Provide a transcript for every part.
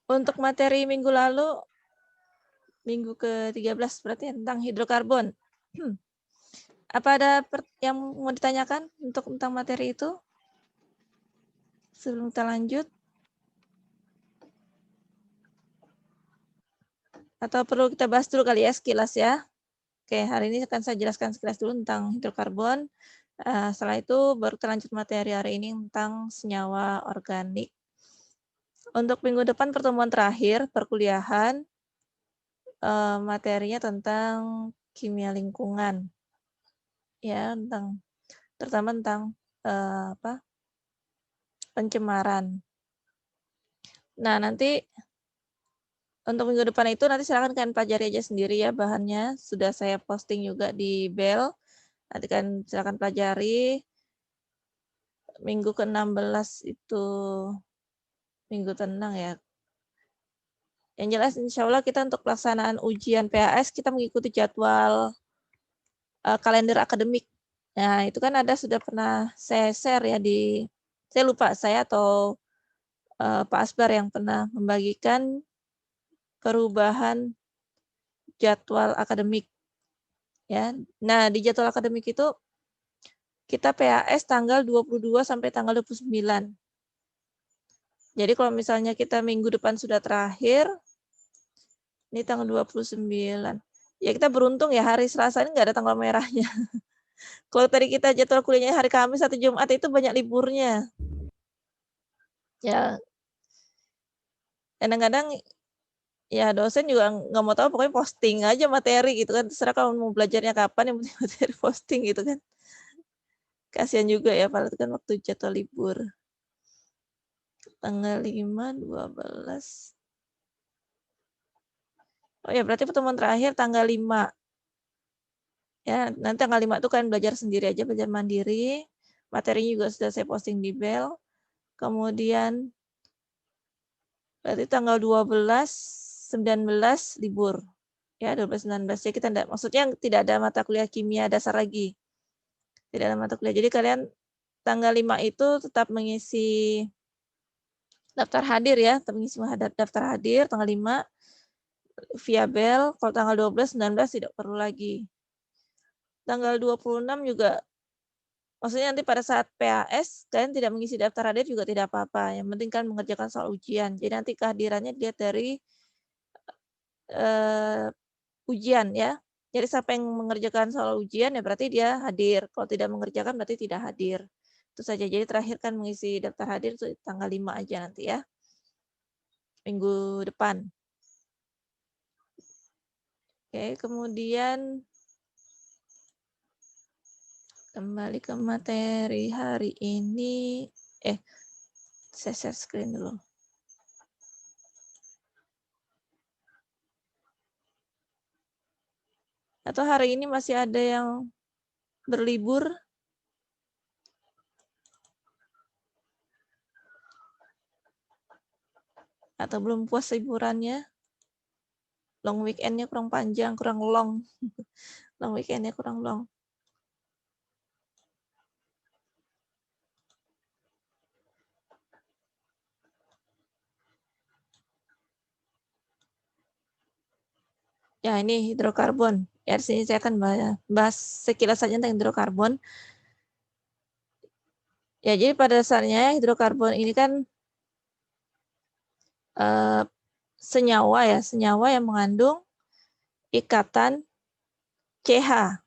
Untuk materi minggu lalu, minggu ke-13 berarti tentang hidrokarbon. Apa ada yang mau ditanyakan untuk tentang materi itu? Sebelum kita lanjut. Atau perlu kita bahas dulu kali ya sekilas ya. Oke, hari ini akan saya jelaskan sekilas dulu tentang hidrokarbon. Setelah itu baru kita lanjut materi hari ini tentang senyawa organik. Untuk minggu depan pertemuan terakhir perkuliahan, materinya tentang kimia lingkungan. Ya, terutama tentang pencemaran. Nah, nanti untuk minggu depan itu nanti silakan kalian pelajari aja sendiri ya bahannya. Sudah saya posting juga di Bell. Nanti kan silakan pelajari. Minggu ke-16 itu minggu tenang ya. Yang jelas insya Allah kita untuk pelaksanaan ujian PAS kita mengikuti jadwal kalender akademik. Nah, itu kan sudah pernah saya share ya saya lupa saya atau Pak Asbar yang pernah membagikan perubahan jadwal akademik. Ya. Nah, di jadwal akademik itu kita PAS tanggal 22 sampai tanggal 29. Jadi kalau misalnya kita minggu depan sudah terakhir, ini tanggal 29. Ya kita beruntung ya hari Selasa ini nggak ada tanggal merahnya. Kalau tadi kita jadwal kuliahnya hari Kamis atau Jumat itu banyak liburnya. Ya, kadang-kadang ya dosen juga nggak mau tahu pokoknya posting aja materi gitu kan. Terserah kamu mau belajarnya kapan yang penting materi posting gitu kan. Kasihan juga ya padahal itu kan waktu jadwal libur. Tanggal 5, 12. Oh ya berarti pertemuan terakhir tanggal 5. Ya, nanti tanggal 5 itu kan belajar sendiri aja, belajar mandiri. Materinya juga sudah saya posting di Bell. Kemudian berarti tanggal 12, 19 libur. Ya, 12, 19. Jadi kita maksudnya tidak ada mata kuliah kimia dasar lagi. Tidak ada mata kuliah. Jadi kalian tanggal 5 itu tetap mengisi daftar hadir ya, tetap mengisi daftar hadir tanggal 5 via Bell. Kalau tanggal 12, 19 tidak perlu lagi. Tanggal 26 juga, maksudnya nanti pada saat PAS, kalian tidak mengisi daftar hadir juga tidak apa-apa. Yang penting kan mengerjakan soal ujian. Jadi nanti kehadirannya dilihat dari ujian ya. Jadi siapa yang mengerjakan soal ujian ya berarti dia hadir. Kalau tidak mengerjakan berarti tidak hadir. Itu saja. Jadi terakhir kan mengisi daftar hadir itu tanggal 5 aja nanti ya. Minggu depan. Oke, kemudian kembali ke materi hari ini. Saya share screen dulu. Atau hari ini masih ada yang berlibur? Atau belum puas liburannya? Long weekend-nya kurang panjang, kurang long. Long weekend-nya kurang long. Ya, ini hidrokarbon. Ya, di sini saya akan bahas sekilas saja tentang hidrokarbon. Ya, jadi pada dasarnya hidrokarbon ini kan senyawa ya, senyawa yang mengandung ikatan CH.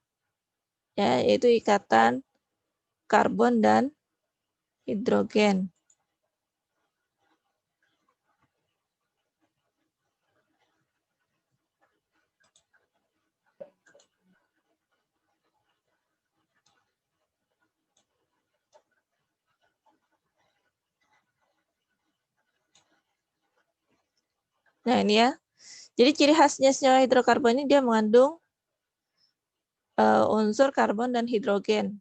Ya, yaitu ikatan karbon dan hidrogen. Nah, ini ya. Jadi ciri khasnya senyawa hidrokarbon ini dia mengandung unsur karbon dan hidrogen.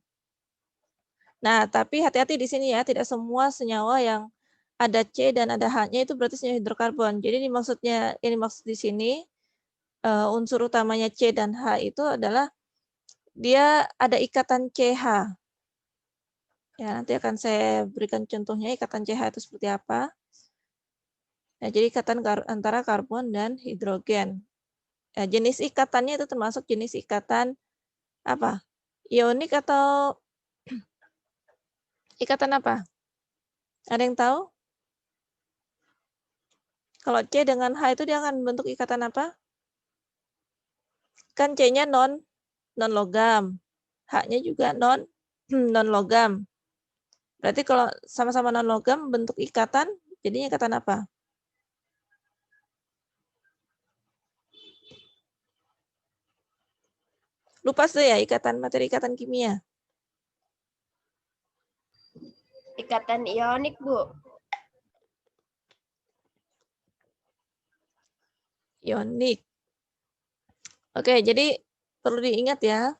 Nah, tapi hati-hati di sini ya, tidak semua senyawa yang ada C dan ada H-nya itu berarti senyawa hidrokarbon. Jadi ini maksud di sini unsur utamanya C dan H itu adalah dia ada ikatan CH. Ya, nanti akan saya berikan contohnya ikatan CH itu seperti apa. Nah, jadi ikatan antara karbon dan hidrogen. Nah, jenis ikatannya itu termasuk jenis ikatan apa? Ionik atau ikatan apa? Ada yang tahu? Kalau C dengan H itu dia akan membentuk ikatan apa? Kan C-nya non logam. H-nya juga non logam. Berarti kalau sama-sama non logam bentuk ikatan, jadinya ikatan apa? Lupa sudah ya ikatan materi, ikatan kimia. Ikatan ionik, Bu. Ionik. Oke, jadi perlu diingat ya.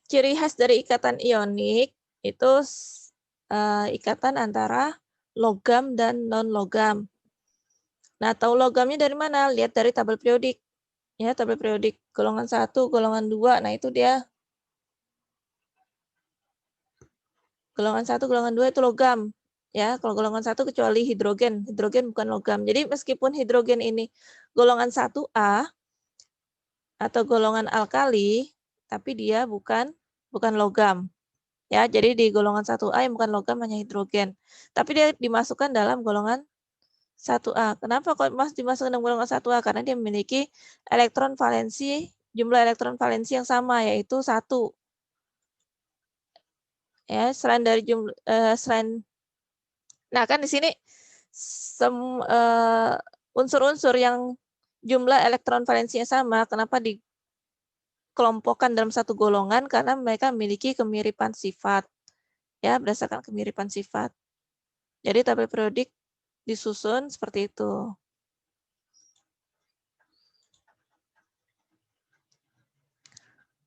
Ciri khas dari ikatan ionik itu ikatan antara logam dan non-logam. Nah, tahu logamnya dari mana? Lihat dari tabel periodik. Ya, tabel periodik golongan 1, golongan 2. Nah, itu dia. Golongan 1, golongan 2 itu logam. Ya, kalau golongan 1 kecuali hidrogen. Hidrogen bukan logam. Jadi meskipun hidrogen ini golongan 1A atau golongan alkali, tapi dia bukan logam. Ya, jadi di golongan 1A yang bukan logam hanya hidrogen. Tapi dia dimasukkan dalam golongan 1A. Kenapa kok dimasukkan dalam golongan 1A? Karena dia memiliki elektron valensi, jumlah elektron valensi yang sama, yaitu 1. Ya, selain dari nah kan di sini unsur-unsur yang jumlah elektron valensinya sama, kenapa dikelompokkan dalam satu golongan? Karena mereka memiliki kemiripan sifat. Ya, berdasarkan kemiripan sifat. Jadi tabel periodik disusun seperti itu.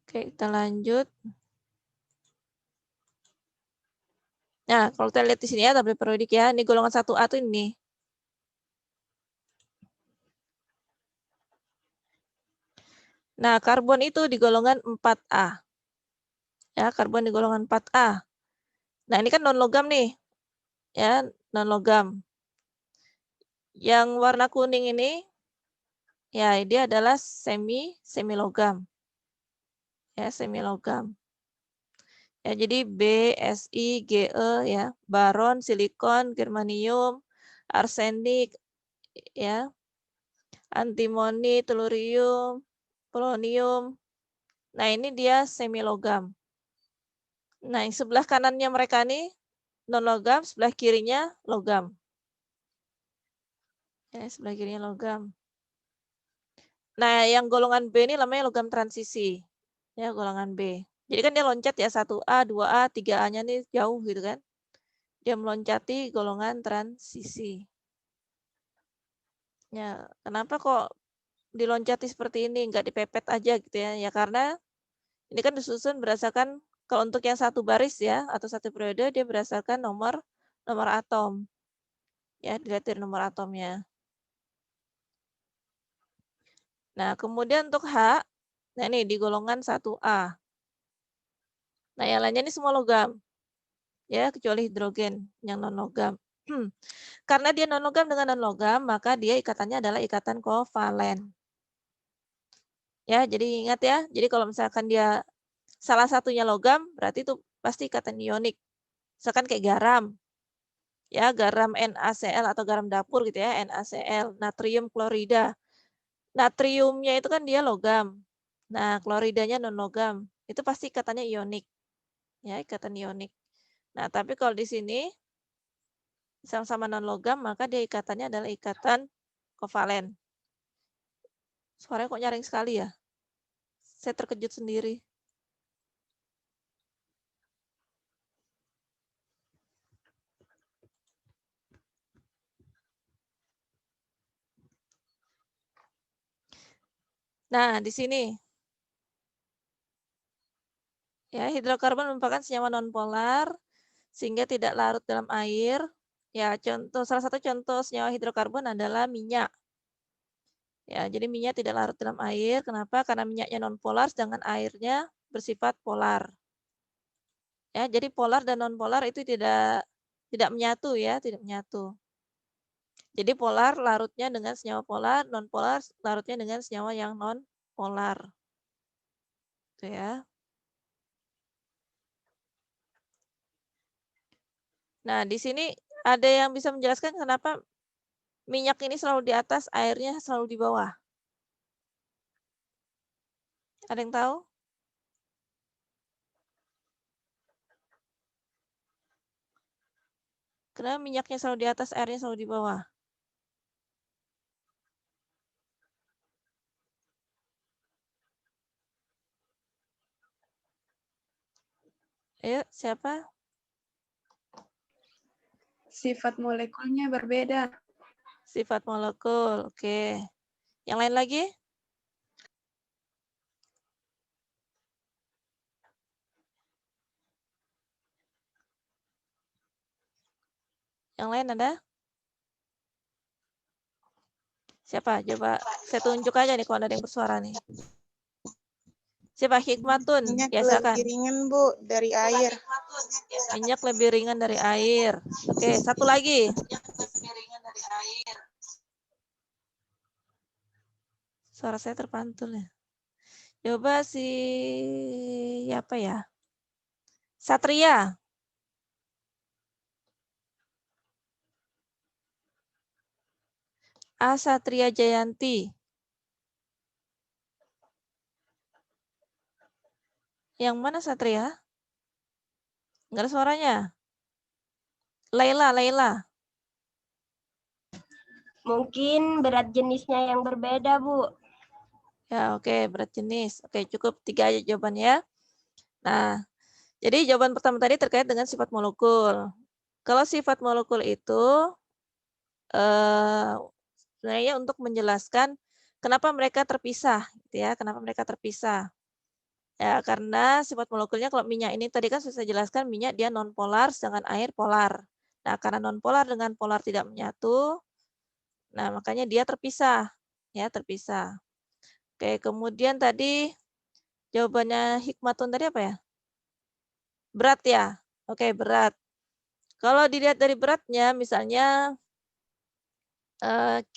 Oke, kita lanjut. Nah, kalau kita lihat di sini ya tabel periodik ya, ini golongan 1A tuh ini. Nah, karbon itu di golongan 4A. Ya, karbon di golongan 4A. Nah, ini kan non logam nih. Ya, non logam. Yang warna kuning ini ya, dia adalah semi logam. Ya, semi logam. Ya, jadi B, Si, Ge ya, baron, silikon, germanium, arsenik ya, antimoni, telurium, polonium. Nah, ini dia semi logam. Nah, yang sebelah kanannya mereka nih non logam, sebelah kirinya logam. Ya, sebelah kirinya logam. Nah, yang golongan B ini namanya logam transisi. Ya, golongan B. Jadi kan dia loncat ya 1A, 2A, 3A-nya nih jauh gitu kan. Dia meloncati golongan transisi. Ya, kenapa kok diloncati seperti ini, nggak dipepet aja gitu ya? Ya karena ini kan disusun berdasarkan kalau untuk yang satu baris ya atau satu periode dia berdasarkan nomor atom. Ya, dilihat dari nomor atomnya. Nah, kemudian untuk H, nah ini di golongan 1A. Nah, yang lainnya ini semua logam. Ya, kecuali hidrogen yang non logam. Karena dia non logam dengan non logam, maka dia ikatannya adalah ikatan kovalen. Ya, jadi ingat ya. Jadi kalau misalkan dia salah satunya logam, berarti itu pasti ikatan ionik. Misalkan kayak garam. Ya, garam NaCl atau garam dapur gitu ya, NaCl, natrium klorida. Natriumnya itu kan dia logam. Nah, kloridanya non logam. Itu pasti ikatannya ionik. Ya, ikatan ionik. Nah, tapi kalau di sini sama-sama non logam, maka dia ikatannya adalah ikatan kovalen. Suaranya kok nyaring sekali ya? Saya terkejut sendiri. Nah, di sini ya, hidrokarbon merupakan senyawa nonpolar sehingga tidak larut dalam air. Ya, salah satu contoh senyawa hidrokarbon adalah minyak. Ya, jadi minyak tidak larut dalam air. Kenapa? Karena minyaknya nonpolar sedangkan airnya bersifat polar. Ya, jadi polar dan nonpolar itu tidak menyatu ya, tidak menyatu. Jadi polar larutnya dengan senyawa polar, non-polar larutnya dengan senyawa yang non-polar. Itu ya. Nah, di sini ada yang bisa menjelaskan kenapa minyak ini selalu di atas, airnya selalu di bawah? Ada yang tahu? Kenapa minyaknya selalu di atas, airnya selalu di bawah? Ayo, siapa? Sifat molekulnya berbeda. Sifat molekul, oke. Yang lain lagi? Yang lain ada? Siapa? Coba saya tunjuk aja nih kalau ada yang bersuara nih. Siapa? Hikmatun. Minyak Ya, silakan. lebih ringan, Bu, dari air. Minyak lebih ringan dari air. Oke, satu lagi. Suara saya terpantul ya. Coba apa ya? Satria. A. Satria Jayanti. Yang mana Satria? Enggak ada suaranya. Laila. Mungkin berat jenisnya yang berbeda, Bu. Ya, oke, berat jenis. Oke, cukup 3 aja jawabannya. Nah, jadi jawaban pertama tadi terkait dengan sifat molekul. Kalau sifat molekul itu sebenarnya untuk menjelaskan kenapa mereka terpisah, gitu ya. Kenapa mereka terpisah? Ya, karena sifat molekulnya kalau minyak ini tadi kan sudah saya jelaskan minyak dia nonpolar sedangkan air polar. Nah, karena nonpolar dengan polar tidak menyatu, nah makanya dia terpisah, ya terpisah. Oke, kemudian tadi jawabannya Hikmatun tadi apa ya? Berat ya? Oke, berat. Kalau dilihat dari beratnya, misalnya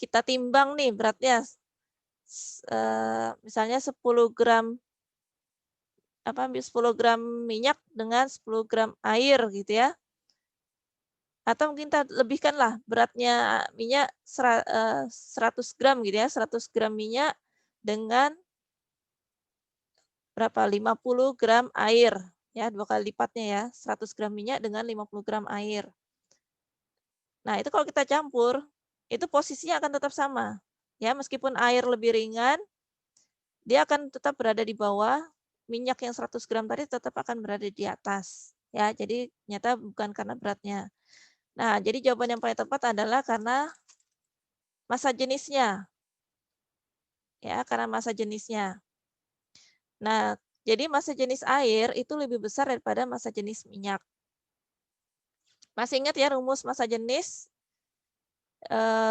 kita timbang nih beratnya, misalnya 10 gram 10 gram minyak dengan 10 gram air gitu ya. Atau mungkin kita lebihkanlah beratnya minyak 100 gram gitu ya, 100 gram minyak dengan berapa? 50 gram air. Ya, 2 kali lipatnya ya, 100 gram minyak dengan 50 gram air. Nah, itu kalau kita campur, itu posisinya akan tetap sama. Ya, meskipun air lebih ringan, dia akan tetap berada di bawah, minyak yang 100 gram tadi tetap akan berada di atas. Ya, jadi nyata bukan karena beratnya. Nah, jadi jawaban yang paling tepat adalah karena massa jenisnya. Ya, karena massa jenisnya. Nah, jadi massa jenis air itu lebih besar daripada massa jenis minyak. Masih ingat ya rumus massa jenis?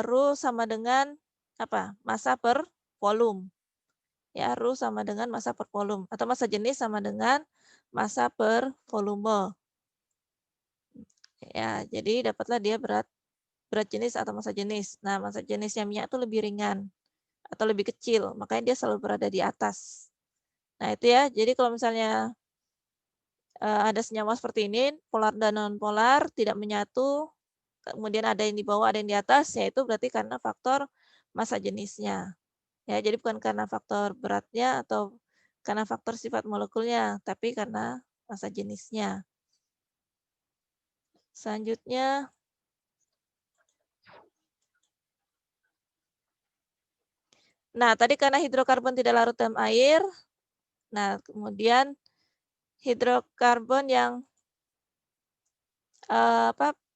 Rho sama dengan apa? Massa per volume. Ya, Rho sama dengan massa per volume. Atau massa jenis sama dengan massa per volume. Ya, jadi dapatlah dia berat jenis atau massa jenis. Nah, massa jenisnya minyak itu lebih ringan atau lebih kecil, makanya dia selalu berada di atas. Nah, itu ya. Jadi kalau misalnya ada senyawa seperti ini, polar dan non-polar tidak menyatu, kemudian ada yang di bawah, ada yang di atas, yaitu berarti karena faktor massa jenisnya. Ya, jadi bukan karena faktor beratnya atau karena faktor sifat molekulnya, tapi karena massa jenisnya. Selanjutnya, nah tadi karena hidrokarbon tidak larut dalam air, nah kemudian hidrokarbon yang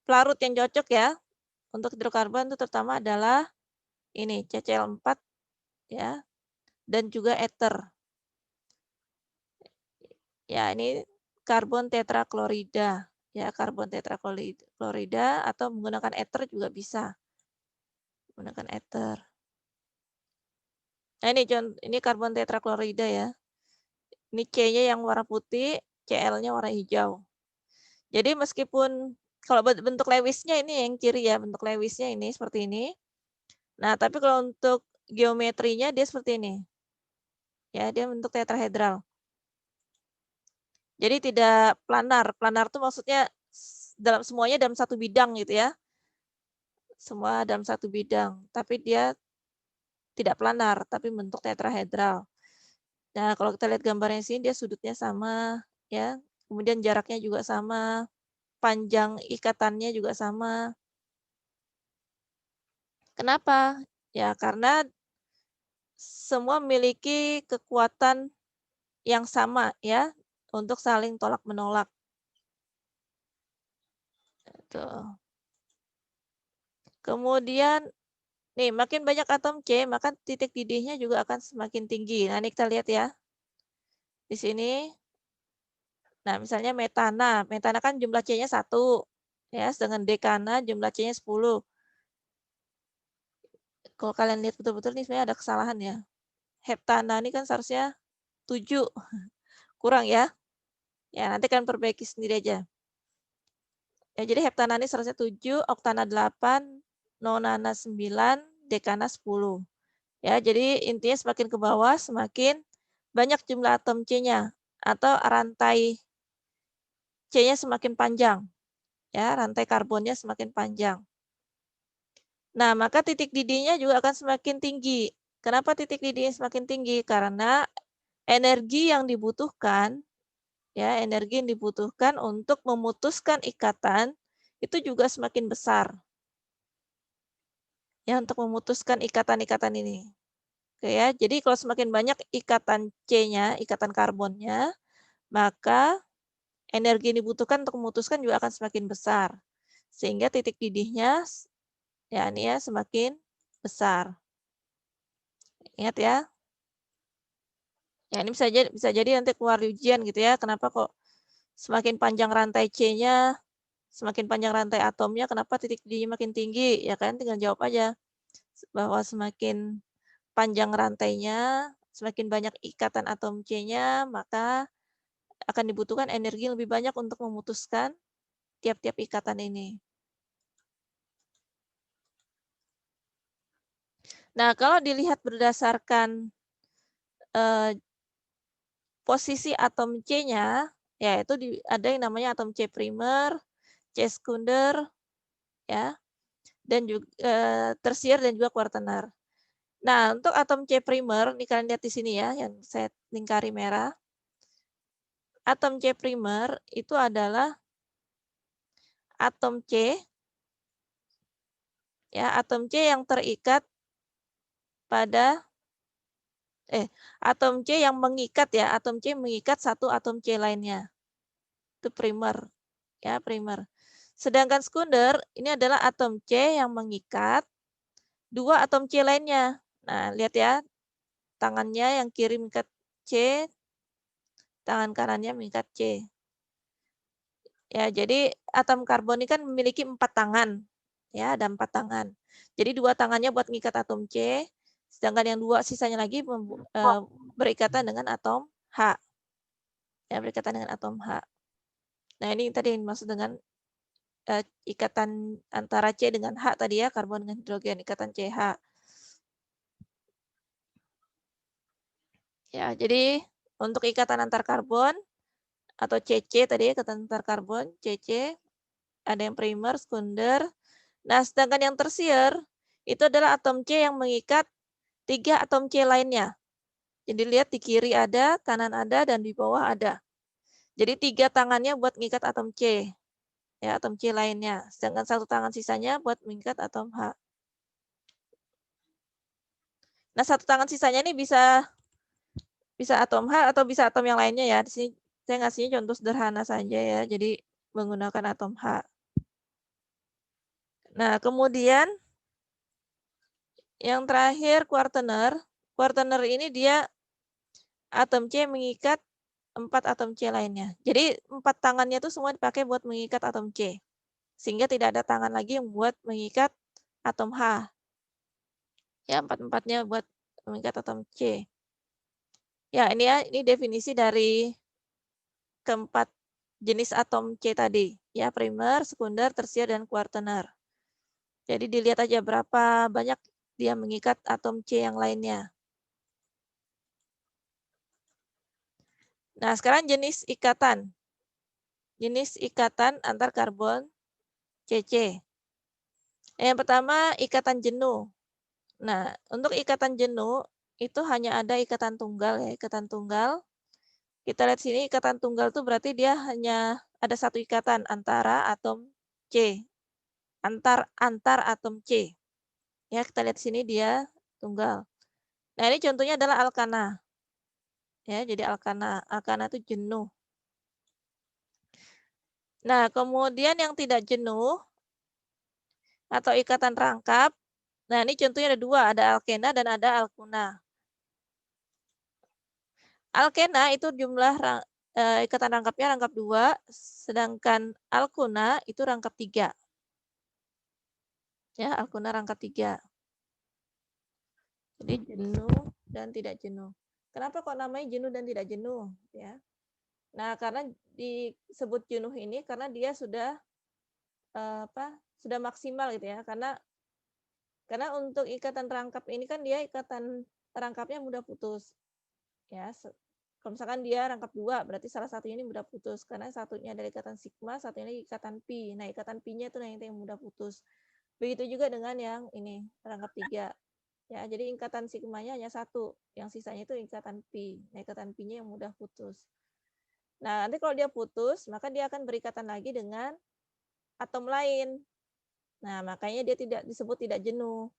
pelarut yang cocok ya untuk hidrokarbon itu terutama adalah ini CCl4 ya dan juga ether. Ya, ini karbon tetraklorida ya, karbon tetraklorida atau menggunakan ether juga bisa. Menggunakan ether. Nah, ini karbon tetraklorida ya. Ini C-nya yang warna putih, Cl-nya warna hijau. Jadi meskipun Kalau bentuk Lewisnya ini yang ciri ya, bentuk Lewisnya ini seperti ini. Nah, tapi kalau untuk geometrinya dia seperti ini. Ya, dia bentuk tetrahedral. Jadi tidak planar. Planar itu maksudnya semuanya dalam satu bidang gitu ya. Semua dalam satu bidang, tapi dia tidak planar, tapi bentuk tetrahedral. Nah, kalau kita lihat gambarnya sini, dia sudutnya sama, ya. Kemudian jaraknya juga sama, panjang ikatannya juga sama. Kenapa? Ya, karena semua memiliki kekuatan yang sama, ya, untuk saling tolak-menolak. Tuh. Kemudian, nih, makin banyak atom C, maka titik didihnya juga akan semakin tinggi. Nah, ini kita lihat ya. Di sini, nah misalnya metana. Metana kan jumlah C-nya 1. Ya, sedangkan dekana jumlah C-nya 10. Kalau kalian lihat betul-betul nih sebenarnya ada kesalahan ya. Heptana ini kan seharusnya 7. Kurang ya. Ya, nanti kalian perbaiki sendiri aja. Ya, jadi heptana ini seharusnya 7, oktana 8, nonana 9, dekana 10. Ya, jadi intinya semakin ke bawah semakin banyak jumlah atom C-nya atau rantai C-nya semakin panjang. Ya, rantai karbonnya semakin panjang. Nah, maka titik didihnya juga akan semakin tinggi. Kenapa titik didihnya semakin tinggi? Karena energi yang dibutuhkan, ya, energi yang dibutuhkan untuk memutuskan ikatan itu juga semakin besar. Ya, untuk memutuskan ikatan-ikatan ini. Oke ya, jadi kalau semakin banyak ikatan C-nya, ikatan karbonnya, maka energi yang dibutuhkan untuk memutuskan juga akan semakin besar. Sehingga titik didihnya ya ini ya semakin besar. Ingat ya. Ya ini bisa jadi nanti keluar di ujian gitu ya. Kenapa kok semakin panjang rantai C-nya, semakin panjang rantai atomnya, kenapa titik didihnya makin tinggi? Ya kan tinggal jawab aja bahwa semakin panjang rantainya, semakin banyak ikatan atom C-nya, maka akan dibutuhkan energi lebih banyak untuk memutuskan tiap-tiap ikatan ini. Nah, kalau dilihat berdasarkan posisi atom C-nya, yaitu ada yang namanya atom C primer, C sekunder, ya, dan juga tersier dan juga kuartener. Nah, untuk atom C primer, ini kalian lihat di sini ya, yang saya lingkari merah. Atom C primer itu adalah atom C, ya, atom C yang terikat pada atom C yang mengikat ya, atom C mengikat satu atom C lainnya. Itu primer, ya, primer. Sedangkan sekunder ini adalah atom C yang mengikat dua atom C lainnya. Nah, lihat ya, tangannya yang kiri mengikat C, tangan kanannya mengikat C. Ya, jadi atom karbon ini kan memiliki 4 tangan. Ya, ada 4 tangan. Jadi 2 tangannya buat mengikat atom C, sedangkan yang 2 sisanya lagi berikatan dengan atom H. Ya, berikatan dengan atom H. Nah, ini tadi yang dimaksud dengan ikatan antara C dengan H tadi ya, karbon dengan hidrogen, ikatan CH. Ya, jadi untuk ikatan antar karbon atau CC tadi, ikatan antar karbon, CC, ada yang primer, sekunder. Nah, sedangkan yang tersier itu adalah atom C yang mengikat 3 atom C lainnya. Jadi lihat di kiri ada, kanan ada, dan di bawah ada. Jadi 3 tangannya buat mengikat atom C. Ya, atom C lainnya. Sedangkan 1 tangan sisanya buat mengikat atom H. Nah, 1 tangan sisanya ini bisa atom H atau bisa atom yang lainnya ya. Di sini saya ngasihnya contoh sederhana saja ya. Jadi menggunakan atom H. Nah, kemudian yang terakhir kuartener. Kuartener ini dia atom C mengikat 4 atom C lainnya. Jadi 4 tangannya itu semua dipakai buat mengikat atom C. Sehingga tidak ada tangan lagi yang buat mengikat atom H. Ya, 4-4-nya buat mengikat atom C. Ya, ini ya, ini definisi dari keempat jenis atom C tadi, ya, primer, sekunder, tersier, dan kuartener. Jadi dilihat aja berapa banyak dia mengikat atom C yang lainnya. Nah, sekarang jenis ikatan. Jenis ikatan antar karbon CC. Yang pertama, ikatan jenuh. Nah, untuk ikatan jenuh, itu hanya ada ikatan tunggal ya, ikatan tunggal. Kita lihat sini, ikatan tunggal itu berarti dia hanya ada satu ikatan antara atom C. Antar atom C. Ya, kita lihat sini dia tunggal. Nah, ini contohnya adalah alkana. Ya, jadi alkana. Alkana itu jenuh. Nah, kemudian yang tidak jenuh atau ikatan rangkap. Nah, ini contohnya ada dua, ada alkena dan ada alkuna. Alkena itu jumlah ikatan rangkapnya rangkap 2, sedangkan alkuna itu rangkap 3. Ya, alkuna rangkap 3. Jadi jenuh dan tidak jenuh. Kenapa kok namanya jenuh dan tidak jenuh? Ya. Nah, karena disebut jenuh ini karena dia sudah sudah maksimal gitu ya. Karena untuk ikatan rangkap ini kan dia ikatan rangkapnya mudah putus. Ya, kalau misalkan dia rangkap 2, berarti salah satunya ini mudah putus karena satunya adalah ikatan sigma, satunya lagi ikatan pi. Nah, ikatan pi-nya itu yang mudah putus. Begitu juga dengan yang ini, rangkap 3. Ya, jadi ikatan sigmanya hanya 1, yang sisanya itu ikatan pi. Nah, ikatan pi-nya yang mudah putus. Nah, nanti kalau dia putus, maka dia akan berikatan lagi dengan atom lain. Nah, makanya dia tidak disebut tidak jenuh.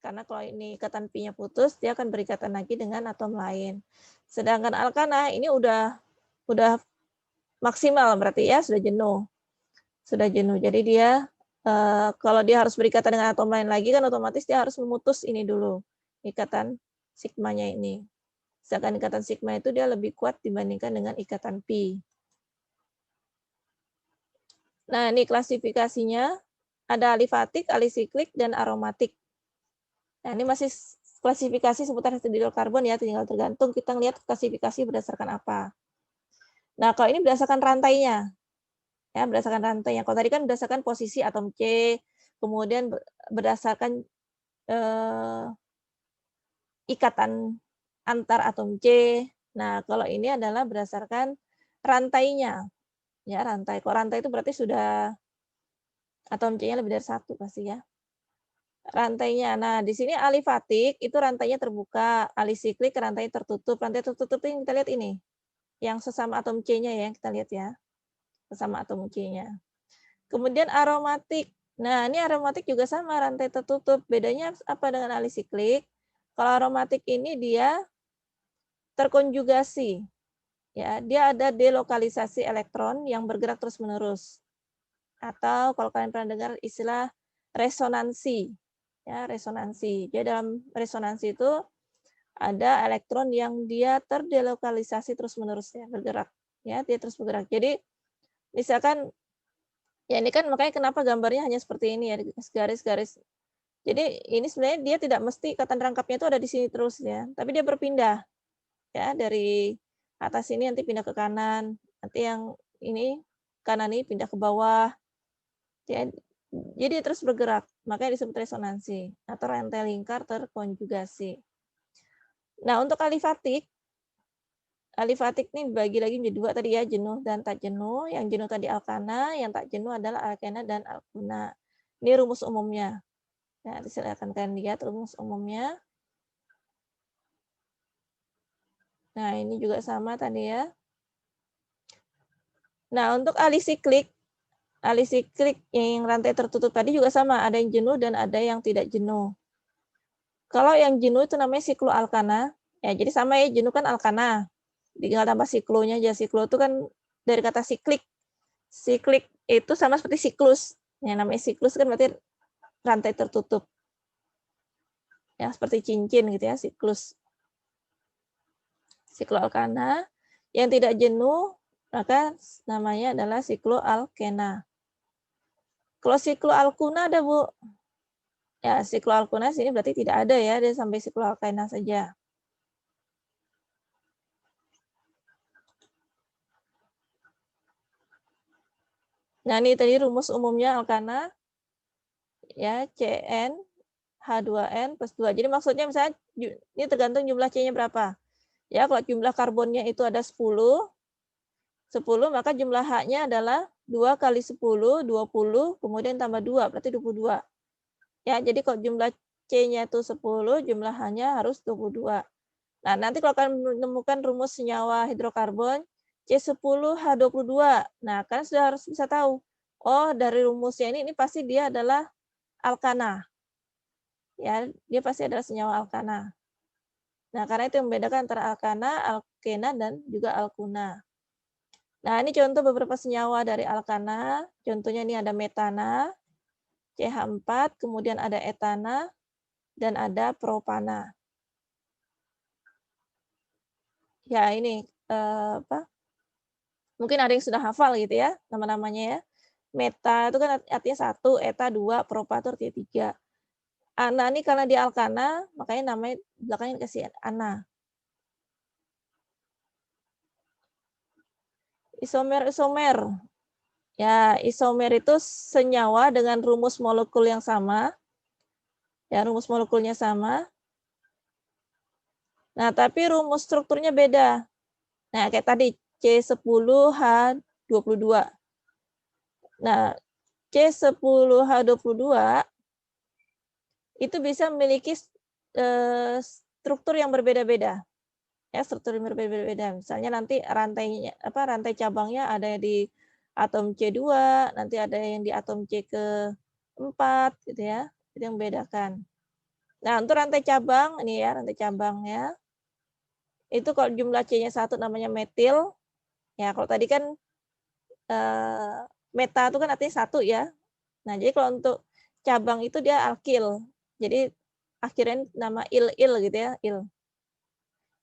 Karena kalau ini ikatan pi-nya putus, dia akan berikatan lagi dengan atom lain. Sedangkan alkana ini udah maksimal berarti ya, sudah jenuh. Sudah jenuh. Jadi dia kalau dia harus berikatan dengan atom lain lagi kan otomatis dia harus memutus ini dulu, ikatan sigmanya ini. Sedangkan ikatan sigma itu dia lebih kuat dibandingkan dengan ikatan pi. Nah, ini klasifikasinya ada alifatik, alisiklik, dan aromatik. Nah, ini masih klasifikasi seputar hidrokarbon ya, tinggal tergantung kita lihat klasifikasi berdasarkan apa. Nah, kalau ini berdasarkan rantainya. Ya, berdasarkan rantainya. Kalau tadi kan berdasarkan posisi atom C, kemudian berdasarkan ikatan antar atom C. Nah, kalau ini adalah berdasarkan rantainya. Ya, rantai. Kalau rantai itu berarti sudah atom C-nya lebih dari 1 pasti ya. Rantainya. Nah, di sini alifatik itu rantainya terbuka, alisiklik rantainya tertutup. Rantai tertutup ini kita lihat ini. Yang sesama atom C-nya ya, kita lihat ya. Sesama atom C-nya. Kemudian aromatik. Nah, ini aromatik juga sama, rantai tertutup. Bedanya apa dengan alisiklik? Kalau aromatik ini dia terkonjugasi. Ya, dia ada delokalisasi elektron yang bergerak terus-menerus. Atau kalau kalian pernah dengar istilah resonansi. Ya, resonansi. Jadi dalam resonansi itu ada elektron yang dia terdelokalisasi terus-menerus ya, bergerak. Ya, dia terus bergerak. Jadi misalkan ya ini kan makanya kenapa gambarnya hanya seperti ini ya, garis-garis. Jadi ini sebenarnya dia tidak mesti ikatan rangkapnya itu ada di sini terus ya, tapi dia berpindah ya dari atas ini nanti pindah ke kanan, nanti yang ini kanan ini pindah ke bawah. Ya, jadi dia terus bergerak, makanya disebut resonansi atau rantai lingkar terkonjugasi. Nah, untuk alifatik ini dibagi lagi menjadi 2 tadi ya, jenuh dan tak jenuh. Yang jenuh tadi alkana, yang tak jenuh adalah alkena dan alkuna. Ini rumus umumnya. Nah, silakan kalian lihat rumus umumnya. Nah, ini juga sama tadi ya. Nah, untuk alisiklik yang rantai tertutup tadi juga sama, ada yang jenuh dan ada yang tidak jenuh. Kalau yang jenuh itu namanya sikloalkana. Ya, jadi sama ya, jenuh kan alkana. Tinggal tambah siklonya aja. Siklo itu kan dari kata siklik. Siklik itu sama seperti siklus. Yang namanya siklus kan berarti rantai tertutup. Ya, seperti cincin gitu ya, siklus. Sikloalkana. Yang tidak jenuh, maka namanya adalah sikloalkena. Kalau sikloalkuna ada, Bu. Ya, sikloalkuna sini berarti tidak ada ya, dia sampai sikloalkena saja. Nah, ini tadi rumus umumnya alkana, ya, CN H2N plus 2. Jadi maksudnya misalnya ini tergantung jumlah C-nya berapa. Ya, kalau jumlah karbonnya itu ada 10, maka jumlah H-nya adalah 2 kali 10, 20, kemudian tambah 2, berarti 22. Ya, jadi kalau jumlah C-nya itu 10, jumlah H-nya harus 22. Nah, nanti kalau kalian menemukan rumus senyawa hidrokarbon C10H22, nah kalian sudah harus bisa tahu, oh dari rumusnya ini pasti dia adalah alkana. Ya, dia pasti adalah senyawa alkana. Nah, karena itu yang membedakan antara alkana, alkena, dan juga alkuna. Nah, ini contoh beberapa senyawa dari alkana. Contohnya ini ada metana, CH4, kemudian ada etana, dan ada propana. Ya, ini apa? Mungkin ada yang sudah hafal gitu ya, nama-namanya ya. Meta itu kan artinya 1, eta 2, propa itu artinya 3. Ana ini karena di alkana, makanya namanya belakangnya dikasih ana. Isomer. Ya, isomer itu senyawa dengan rumus molekul yang sama. Ya, rumus molekulnya sama. Nah, tapi rumus strukturnya beda. Nah, kayak tadi C10H22. Nah, C10H22 itu bisa memiliki struktur yang berbeda-beda. Ya, struktur yang berbeda-beda. Misalnya nanti rantai cabangnya ada di atom C2, nanti ada yang di atom C ke-4 gitu ya. Itu yang membedakan. Nah, untuk rantai cabang ini ya, rantai cabangnya itu kalau jumlah C-nya 1 namanya metil. Ya, kalau tadi kan meta itu kan artinya 1 ya. Nah, jadi kalau untuk cabang itu dia alkil. Jadi akhirnya nama il-il gitu ya, il.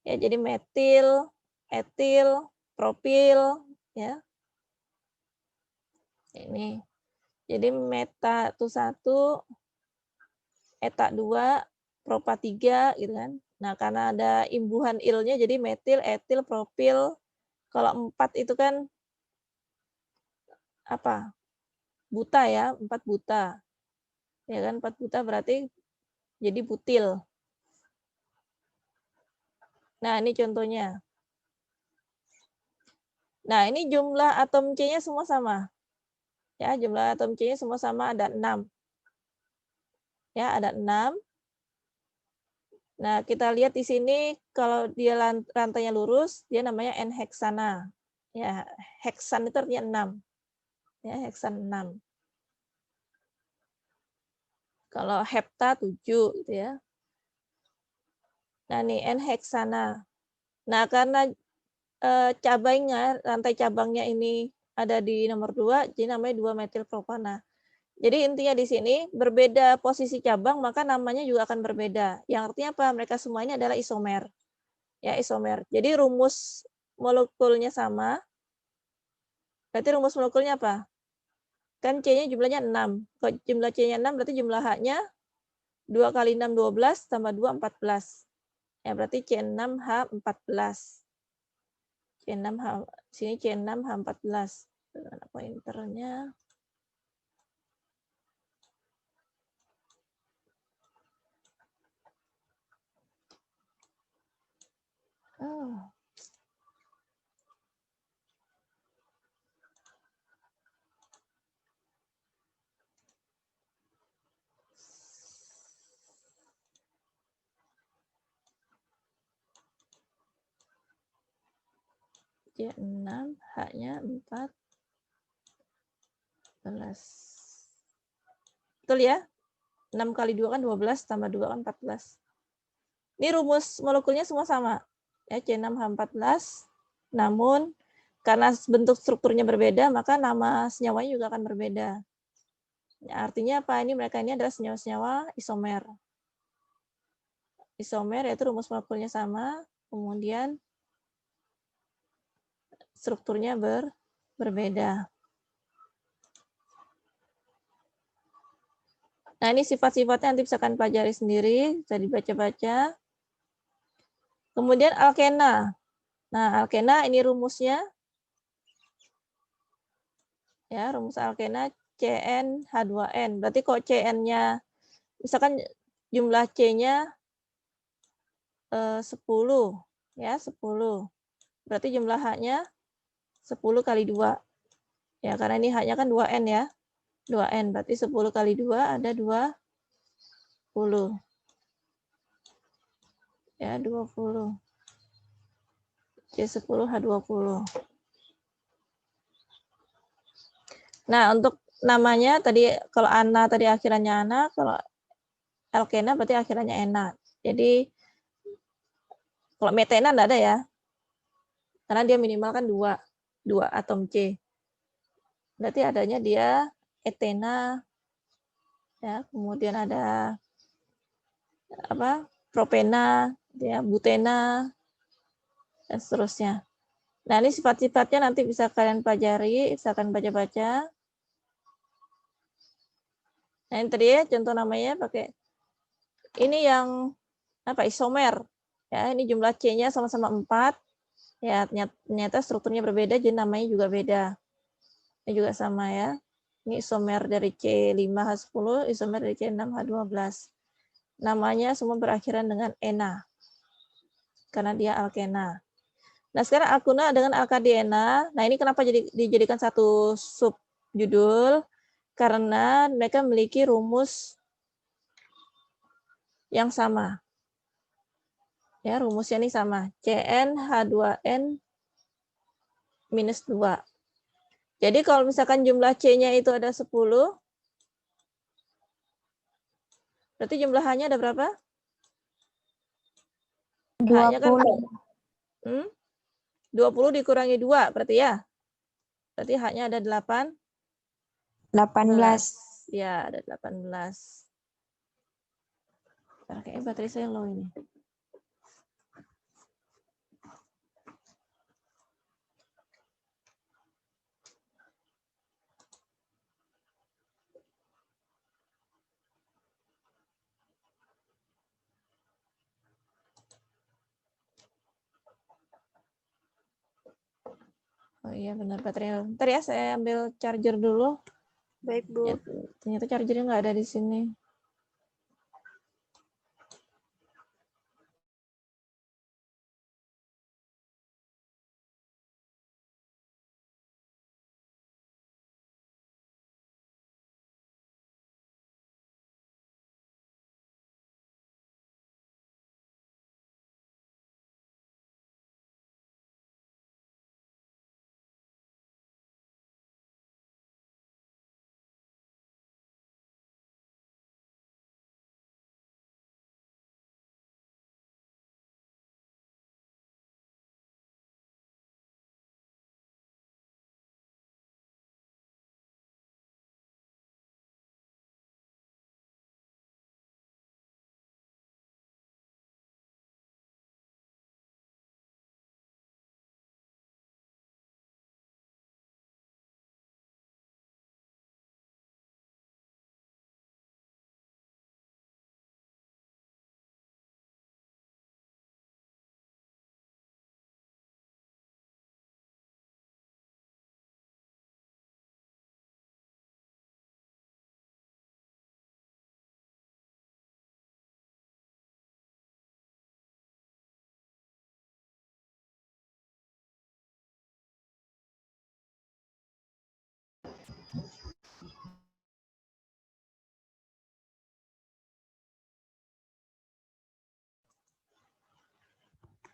Ya, jadi metil, etil, propil ya. Ini. Jadi meta itu 1, eta 2, propa 3 gitu kan. Nah, karena ada imbuhan ilnya jadi metil, etil, propil. Kalau 4 itu kan apa? Buta ya, 4 buta. Ya kan 4 buta berarti jadi butil. Nah, ini contohnya. Nah, ini jumlah atom C-nya semua sama. Ya, jumlah atom C-nya semua sama, ada 6. Ya, ada 6. Nah, kita lihat di sini kalau dia rantainya lurus, dia namanya N-heksana. Ya, heksan itu artinya 6. Ya, heksan 6. Kalau hepta 7 gitu ya. Nah, nih N-heksana. Nah, karena rantai cabangnya ini ada di nomor 2, jadi namanya 2-metilpropana. Jadi intinya di sini berbeda posisi cabang maka namanya juga akan berbeda. Yang artinya apa? Mereka semua ini adalah isomer. Ya, isomer. Jadi rumus molekulnya sama. Berarti rumus molekulnya apa? Kan C-nya jumlahnya 6. Kalau jumlah C-nya 6 berarti jumlah H-nya 2 kali 6 12 tambah 2 14. Ya, berarti C6H14. C6H sini C6H14. Mana pointernya? Oh. C6, H-nya 14. Betul ya? 6 kali 2 kan 12, tambah 2 kan 14. Ini rumus molekulnya semua sama. Ya, C6H14. Namun, karena bentuk strukturnya berbeda, maka nama senyawanya juga akan berbeda. Ya, artinya apa? Mereka ini adalah senyawa-senyawa isomer. Isomer yaitu rumus molekulnya sama, kemudian strukturnya berbeda. Nah, ini sifat-sifatnya nanti bisa kalian pelajari sendiri, bisa dibaca-baca. Kemudian alkena. Nah, alkena ini rumusnya Ya, rumus alkena CnH2n. Berarti kalau Cn-nya, misalkan jumlah C-nya 10, ya 10. Berarti jumlah H-nya 10 kali 2. Ya, karena ini H-nya kan 2N ya. 2N, berarti 10 kali 2 ada 20. Ya, 20. C10 H20. Nah, untuk namanya tadi kalau ana tadi akhirannya ana, kalau alkena berarti akhirannya ena. Jadi kalau metena enggak ada ya. Karena dia minimal kan 2 atom C. Berarti adanya dia etena, ya, kemudian ada apa? Propena, ya, butena, dan seterusnya. Nah, ini sifat-sifatnya nanti bisa kalian pelajari, misalkan baca-baca. Nah, ini tadi ya contoh namanya pakai ini yang apa? Isomer. Ya, ini jumlah C-nya sama-sama 4. Ya, ternyata strukturnya berbeda, jadi namanya juga beda. Ini juga sama ya. Ini isomer dari C5H10, isomer dari C6H12. Namanya semua berakhiran dengan ena. Karena dia alkena. Nah, sekarang alkuna dengan alkadiena. Nah, ini kenapa dijadikan satu sub judul? Karena mereka memiliki rumus yang sama. Ya, rumusnya ini sama. CnH2n minus 2. Jadi kalau misalkan jumlah C-nya itu ada 10, berarti jumlah H-nya ada berapa? H-nya kan 20 dikurangi 2 berarti ya. Berarti H-nya ada 18. Ya, ada 18. Kayaknya baterai saya low ini. Oh iya benar baterainya. Bentar ya, saya ambil charger dulu. Baik, Bu. Ya, ternyata chargernya nggak ada di sini.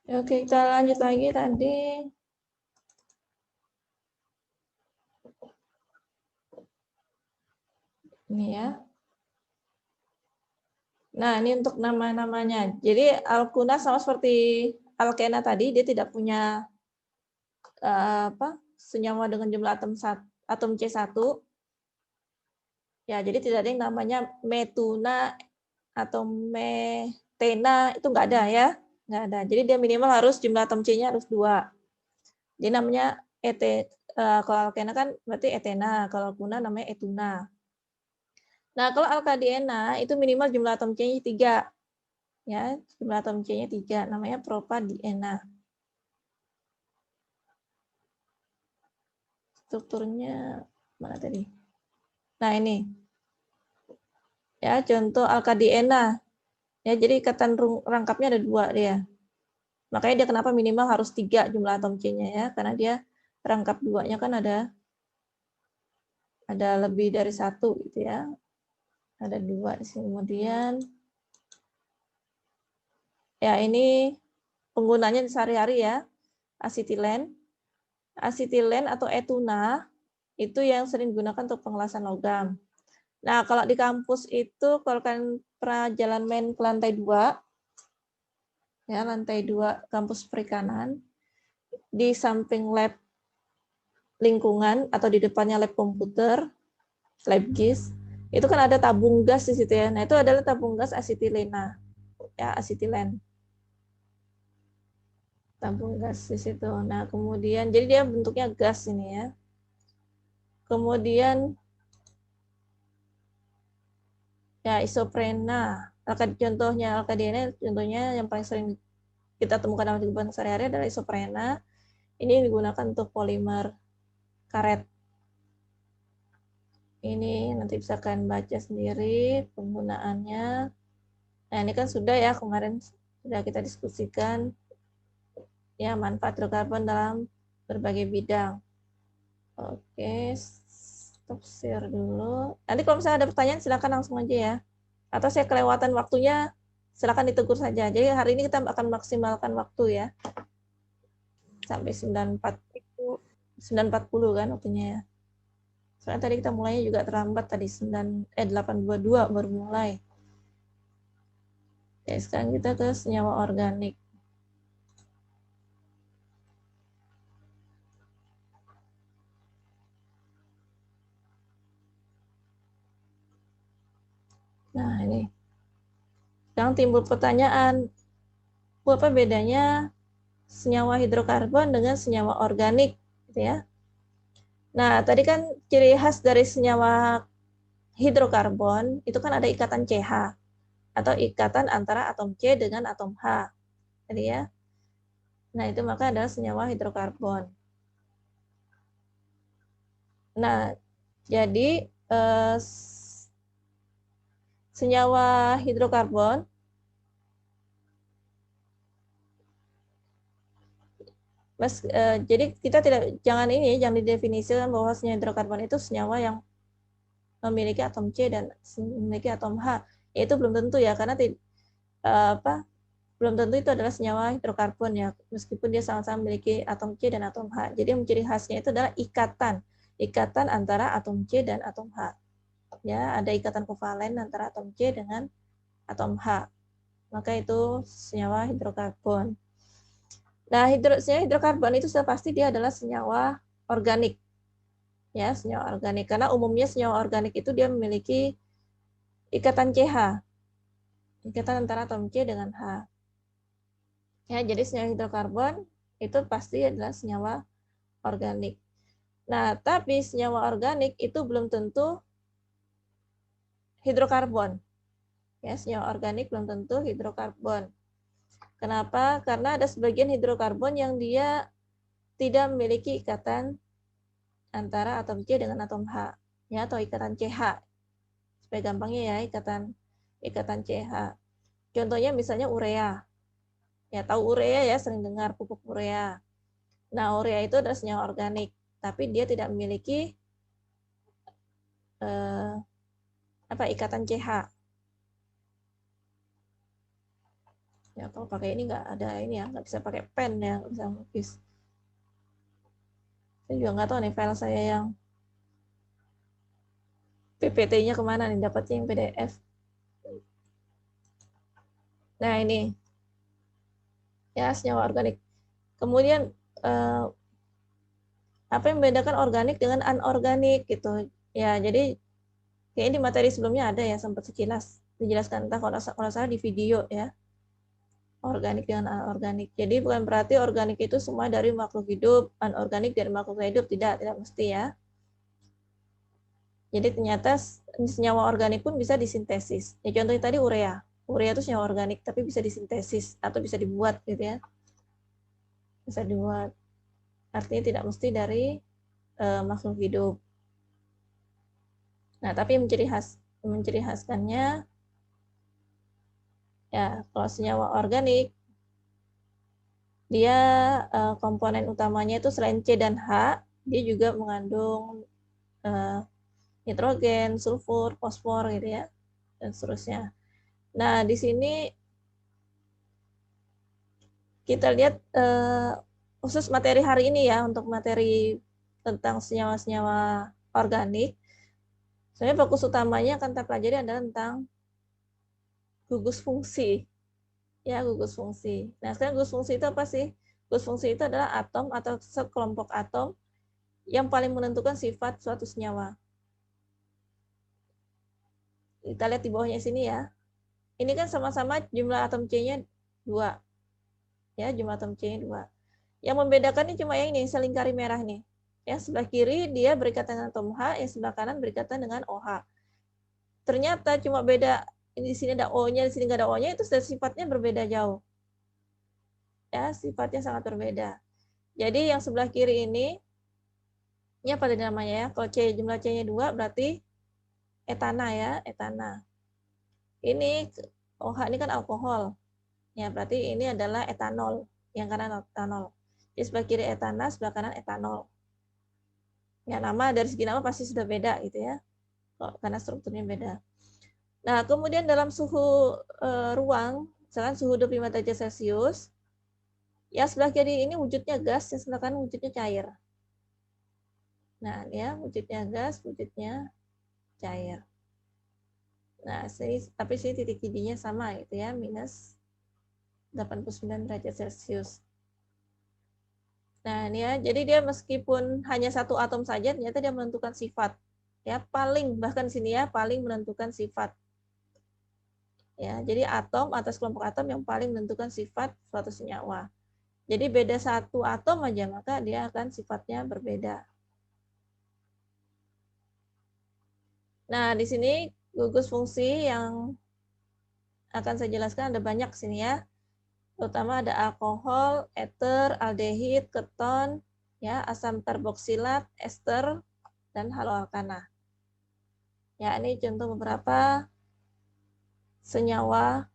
Oke, kita lanjut lagi tadi. Ini ya. Nah, ini untuk nama-namanya. Jadi alkuna sama seperti alkena tadi, dia tidak punya senyawa dengan jumlah atom C1. Ya, jadi tidak ada yang namanya metuna atau metena, itu enggak ada ya. Enggak ada. Jadi dia minimal harus jumlah atom C-nya harus 2. Jadi namanya kalau alkena kan berarti etena, kalau alkuna namanya etuna. Nah, kalau alkadiena itu minimal jumlah atom C-nya 3. Ya, jumlah atom C-nya 3, namanya propadiena. Strukturnya Mana tadi? Nah, ini. Ya, contoh alkadiena. Ya, jadi ikatan rangkapnya ada 2 dia. Makanya dia kenapa minimal harus 3 jumlah atom C-nya ya, karena dia rangkap 2-nya kan ada lebih dari 1 gitu ya. Ada 2 di sini. Kemudian ya ini penggunanya di sehari-hari ya. Asetilen. Asetilen atau etuna itu yang sering digunakan untuk pengelasan logam. Nah, kalau di kampus itu kalau kalian pernah jalan main ke lantai 2, ya lantai 2 kampus perikanan, di samping lab lingkungan atau di depannya lab komputer, lab GIS, itu kan ada tabung gas di situ ya. Nah, itu adalah tabung gas asetilena, ya asetilen. Tabung gas di situ. Nah, kemudian jadi dia bentuknya gas ini ya. Kemudian ya isoprena. Contohnya alkadena, contohnya yang paling sering kita temukan dalam kehidupan sehari-hari adalah isoprena. Ini digunakan untuk polimer karet. Ini nanti bisa kalian baca sendiri penggunaannya. Nah, ini kan sudah ya kemarin sudah kita diskusikan ya manfaat hidrokarbon dalam berbagai bidang. Oke, stop share dulu. Nanti kalau misalnya ada pertanyaan silakan langsung aja ya. Atau saya kelewatan waktunya, silakan ditegur saja. Jadi hari ini kita akan maksimalkan waktu ya. Sampai 9.40 kan waktunya ya. Soalnya tadi kita mulainya juga terlambat tadi 8.22 baru mulai. Ya, sekarang kita ke senyawa organik. Nah, ini. Sekarang timbul pertanyaan, apa bedanya senyawa hidrokarbon dengan senyawa organik, gitu ya. Nah, tadi kan ciri khas dari senyawa hidrokarbon itu kan ada ikatan CH atau ikatan antara atom C dengan atom H. Tadi ya. Nah, itu maka adalah senyawa hidrokarbon. Nah, jadi senyawa hidrokarbon jadi kita jangan didefinisikan bahwa senyawa hidrokarbon itu senyawa yang memiliki atom C dan memiliki atom H. Itu belum tentu ya, karena belum tentu itu adalah senyawa hidrokarbon ya, meskipun dia sama-sama memiliki atom C dan atom H. Jadi yang ciri khasnya itu adalah ikatan antara atom C dan atom H. Ya, ada ikatan kovalen antara atom C dengan atom H. Maka itu senyawa hidrokarbon. Nah, senyawa hidrokarbon itu sudah pasti dia adalah senyawa organik. Ya, senyawa organik. Karena umumnya senyawa organik itu dia memiliki ikatan CH. Ikatan antara atom C dengan H. Ya, jadi senyawa hidrokarbon itu pasti adalah senyawa organik. Nah, tapi senyawa organik itu belum tentu hidrokarbon. Ya, senyawa organik belum tentu hidrokarbon. Kenapa? Karena ada sebagian hidrokarbon yang dia tidak memiliki ikatan antara atom C dengan atom H, ya, atau ikatan CH. Supaya gampangnya ya, ikatan CH. Contohnya misalnya urea. Ya, tahu urea ya, sering dengar pupuk urea. Nah, urea itu adalah senyawa organik, tapi dia tidak memiliki ikatan CH. Ya, kalau pakai ini nggak ada ini ya, nggak bisa pakai pen ya, nggak bisa melukis. Saya juga nggak tahu nih file saya yang PPT-nya kemana nih, dapatnya yang PDF. Nah, ini ya senyawa organik. Kemudian apa yang membedakan organik dengan anorganik gitu? Ya, jadi kayak di materi sebelumnya ada ya, sempat sekilas dijelaskan, entah kalau salah di video ya. Organik dengan anorganik. Jadi bukan berarti organik itu semua dari makhluk hidup, anorganik dari makhluk hidup, tidak mesti ya. Jadi ternyata senyawa organik pun bisa disintesis. Ya, contohnya tadi urea. Urea itu senyawa organik, tapi bisa disintesis atau bisa dibuat gitu ya. Bisa dibuat. Artinya tidak mesti dari makhluk hidup. Nah, tapi menciri khaskannya ya kalau senyawa organik dia komponen utamanya itu selain C dan H, dia juga mengandung nitrogen, sulfur, fosfor gitu ya, dan seterusnya. Nah, di sini kita lihat khusus materi hari ini ya, untuk materi tentang senyawa-senyawa organik. Sebenarnya fokus utamanya akan kita pelajari adalah tentang gugus fungsi. Ya, gugus fungsi. Nah, sekarang gugus fungsi itu apa sih? Gugus fungsi itu adalah atom atau sekelompok atom yang paling menentukan sifat suatu senyawa. Kita lihat di bawahnya sini ya. Ini kan sama-sama jumlah atom C-nya 2. Ya, jumlah atom C-nya 2. Yang membedakan ini cuma yang ini, selingkari merah nih. Ya, sebelah kiri dia berikatan dengan atom H, yang sebelah kanan berikatan dengan OH. Ternyata cuma beda, ini di sini ada O-nya, di sini nggak ada O-nya, itu sifatnya berbeda jauh. Ya, sifatnya sangat berbeda. Jadi yang sebelah kiri ini apa namanya ya? Kalau jumlah C-nya 2 berarti etana ya, etana. Ini OH ini kan alkohol. Ya, berarti ini adalah etanol, yang kanan etanol. Jadi sebelah kiri etana, sebelah kanan etanol. Ya, nama dari segi nama pasti sudah beda gitu ya. Karena strukturnya beda. Nah, kemudian dalam suhu ruang, misalkan suhu 25 derajat Celcius, ya sebelah kiri ini wujudnya gas, yang sebelah kanan wujudnya cair. Nah, ya wujudnya gas, wujudnya cair. Nah, tapi sini titik didihnya sama gitu ya, minus 89 derajat Celcius. Nah, ini ya, jadi dia meskipun hanya satu atom saja, ternyata dia menentukan sifat. Ya, bahkan sini ya, paling menentukan sifat. Ya, jadi atom atas kelompok atom yang paling menentukan sifat suatu senyawa. Jadi beda satu atom aja, maka dia akan sifatnya berbeda. Nah, di sini gugus fungsi yang akan saya jelaskan ada banyak sini ya. Terutama ada alkohol, eter, aldehid, keton, ya, asam karboksilat, ester, dan haloalkana. Ya, ini contoh beberapa senyawa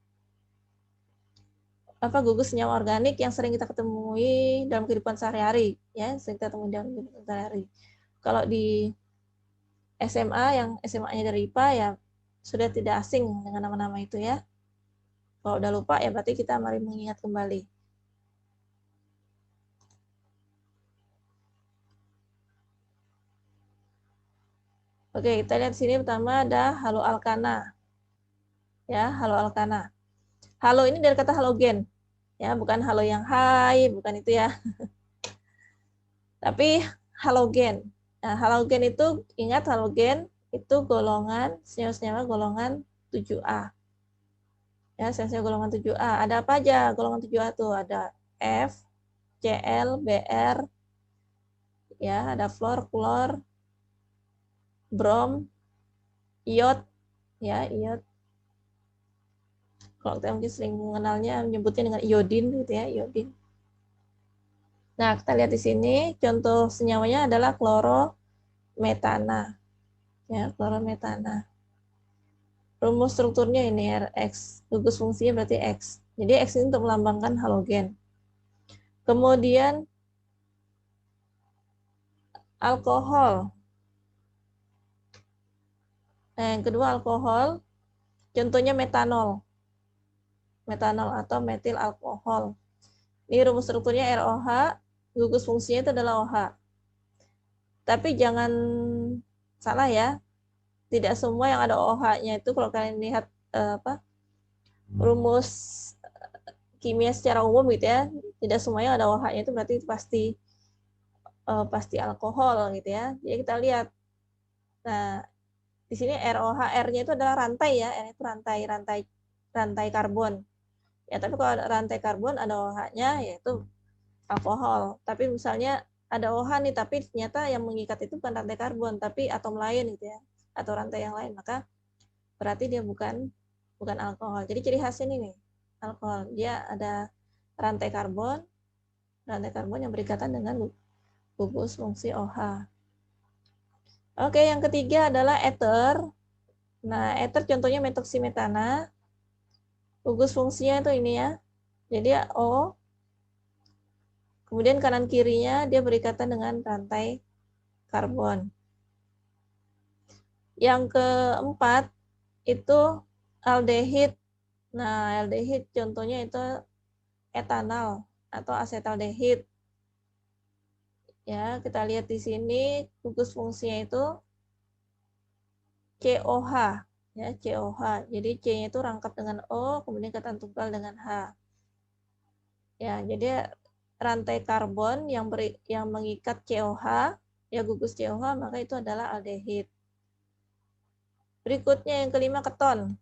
gugus senyawa organik yang sering kita ketemui dalam kehidupan sehari-hari, ya, sering kita temui dalam kehidupan sehari-hari. Kalau di SMA yang SMA-nya dari IPA ya sudah tidak asing dengan nama-nama itu ya. Kalau udah lupa ya berarti kita mari mengingat kembali. Oke, kita lihat sini pertama ada haloalkana. Ya, haloalkana. Halo ini dari kata halogen. Ya, bukan halo yang hai, bukan itu ya. Tapi halogen. Nah, halogen itu ingat halogen itu golongan senyawa-senyawa golongan 7A. Ya, senyawa golongan 7A. Ada apa aja golongan 7A itu? Ada F, Cl, Br, ya, ada fluor, klor, brom, iod, ya, iod. Kalau kita mungkin sering mengenalnya menyebutnya dengan iodin gitu ya, iodin. Nah, kita lihat di sini contoh senyawanya adalah klorometana. Ya, klorometana. Rumus strukturnya ini Rx, gugus fungsinya berarti X. Jadi X ini untuk melambangkan halogen. Kemudian alkohol. Nah, yang kedua alkohol, contohnya metanol. Metanol atau metil alkohol. Ini rumus strukturnya ROH, gugus fungsinya itu adalah OH. Tapi jangan salah ya, tidak semua yang ada OH-nya itu kalau kalian lihat rumus kimia secara umum gitu ya, tidak semuanya ada OH-nya itu berarti pasti alkohol gitu ya. Jadi kita lihat. Nah, di sini ROH, R-nya itu adalah rantai ya, R itu rantai karbon. Ya, tapi kalau rantai karbon ada OH-nya yaitu alkohol. Tapi misalnya ada OH nih, tapi ternyata yang mengikat itu bukan rantai karbon, tapi atom lain gitu ya, atau rantai yang lain, maka berarti dia bukan alkohol. Jadi ciri khasnya ini nih, alkohol. Dia ada rantai karbon yang berikatan dengan gugus fungsi OH. Oke, yang ketiga adalah ether. Nah, ether contohnya metoksimetana. Gugus fungsinya itu ini ya. Jadi O. Kemudian kanan kirinya dia berikatan dengan rantai karbon. Yang keempat itu aldehid. Nah, aldehid contohnya itu etanal atau asetaldehid. Ya, kita lihat di sini gugus fungsinya itu COH, ya COH. Jadi C-nya itu rangkap dengan O, kemudian ikatan tunggal dengan H. Ya, jadi rantai karbon yang mengikat COH, ya gugus COH, maka itu adalah aldehid. Berikutnya yang kelima keton.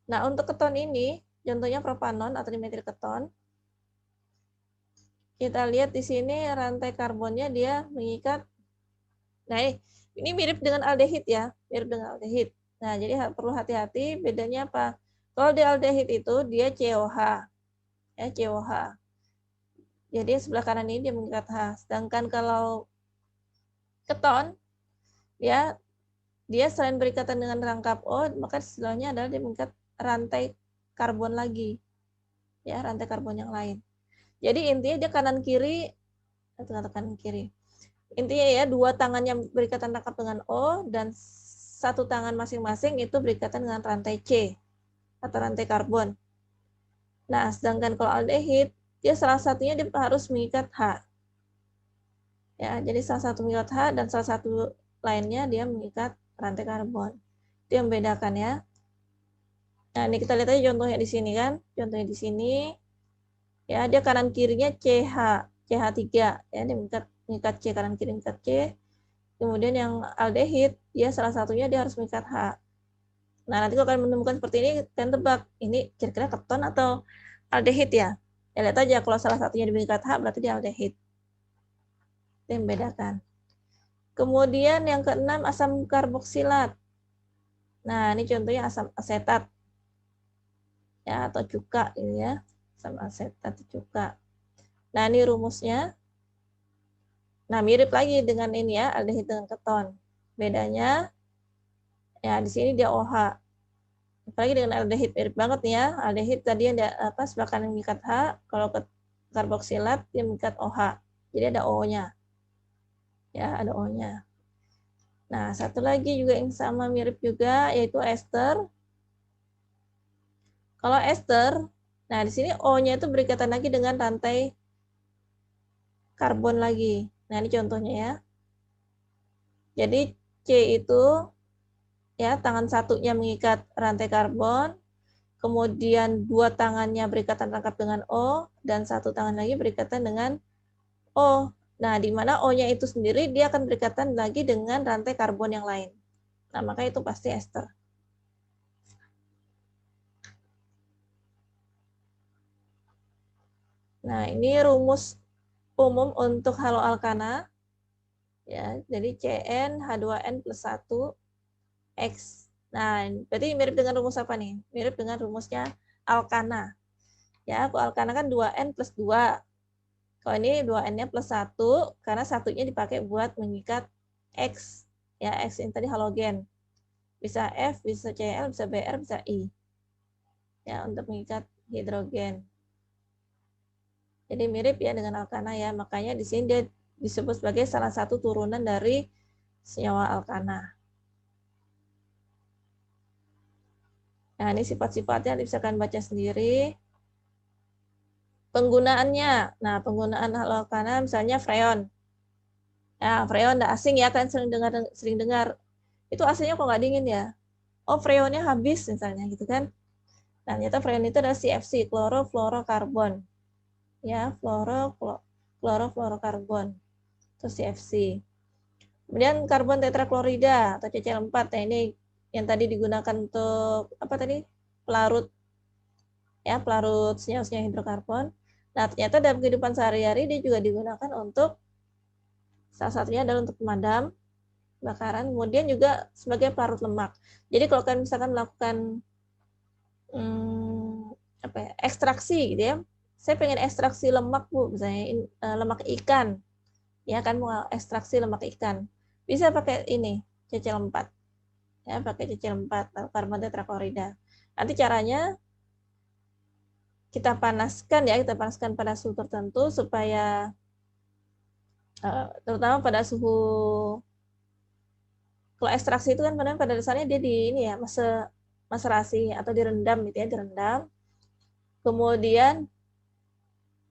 Nah, untuk keton ini, contohnya propanon atau dimetil keton. Kita lihat di sini rantai karbonnya dia mengikat. Nah, ini mirip dengan aldehid ya, mirip dengan aldehid. Nah, jadi perlu hati-hati bedanya apa? Kalau di aldehid itu dia COH, ya COH. Jadi sebelah kanan ini dia mengikat H. Sedangkan kalau keton, dia selain berikatan dengan rangkap O, maka istilahnya adalah dia mengikat rantai karbon lagi, ya rantai karbon yang lain. Jadi intinya dia kanan kiri, atau kanan kiri. Intinya ya dua tangannya berikatan rangkap dengan O dan satu tangan masing-masing itu berikatan dengan rantai C atau rantai karbon. Nah, sedangkan kalau aldehid dia salah satunya dia harus mengikat H. Ya, jadi salah satu mengikat H dan salah satu lainnya dia mengikat rantai karbon. Itu yang membedakan ya. Nah, ini kita lihat aja contohnya di sini kan. Contohnya di sini ya dia kanan kirinya CH3 ya, dia mengikat C, kanan kiri mengikat C. Kemudian yang aldehid dia salah satunya dia harus mengikat H. Nah, nanti kalau kalian menemukan seperti ini, kalian tebak ini kira-kira keton atau aldehid ya. Ya lihat aja kalau salah satunya mengikat H berarti dia aldehid. Itu yang membedakan. Kemudian yang keenam asam karboksilat. Nah, ini contohnya asam asetat. Ya, atau cuka ini ya. Asam asetat cuka. Nah, ini rumusnya. Nah, mirip lagi dengan ini ya, aldehid dengan keton. Bedanya ya di sini dia OH. Apalagi dengan aldehid mirip banget nih ya. Aldehid tadi yang sebelah kanan mengikat H, kalau ke karboksilat dia mengikat OH. Jadi ada O-nya. Ya, ada O-nya. Nah, satu lagi juga yang sama mirip juga yaitu ester. Kalau ester, nah di sini O-nya itu berikatan lagi dengan rantai karbon lagi. Nah, ini contohnya ya. Jadi C itu ya tangan satunya mengikat rantai karbon, kemudian dua tangannya berikatan rangkap dengan O dan satu tangan lagi berikatan dengan O. Nah, di mana O-nya itu sendiri dia akan berikatan lagi dengan rantai karbon yang lain. Nah, maka itu pasti ester. Nah, ini rumus umum untuk haloalkana. Ya, jadi CN H2N plus 1 X. Nah, berarti mirip dengan rumus apa nih? Mirip dengan rumusnya alkana. Ya, kalau alkana kan 2N plus 2. Kalau ini 2N-nya plus 1, karena satunya dipakai buat mengikat X. Ya, X ini tadi halogen. Bisa F, bisa Cl, bisa Br, bisa I. Ya, untuk mengikat hidrogen. Jadi mirip ya dengan alkana ya. Makanya di sini dia disebut sebagai salah satu turunan dari senyawa alkana. Nah, ini sifat-sifatnya bisa kalian baca sendiri. Penggunaannya. Nah, penggunaan haloalkana misalnya freon. Nah, freon tidak asing ya, kalian sering dengar. Itu aslinya kok nggak dingin ya? Oh, freonnya habis misalnya gitu kan. Nah, ternyata freon itu adalah CFC, klorofluorokarbon. Ya, klorofluorokarbon. Itu CFC. Kemudian karbon tetraklorida atau CCl4. Nah, ini yang tadi digunakan untuk apa tadi? Pelarut. Ya, pelarut senyawa-senyawa hidrokarbon. Nah, ternyata dalam kehidupan sehari-hari dia juga digunakan untuk salah satunya adalah untuk pemadam kebakaran, kemudian juga sebagai pelarut lemak. Jadi kalau kalian misalkan melakukan ekstraksi gitu ya, saya pengen ekstraksi lemak Bu, misalnya lemak ikan. ya kan mau ekstraksi lemak ikan. Bisa pakai ini, CCl4. Ya, pakai CCl4 atau karbon tetraklorida. Nanti caranya kita panaskan ya, kita panaskan pada suhu tertentu supaya terutama pada suhu, kalau ekstraksi itu kan pada dasarnya dia di ini ya, maserasi atau direndam gitu ya, direndam. Kemudian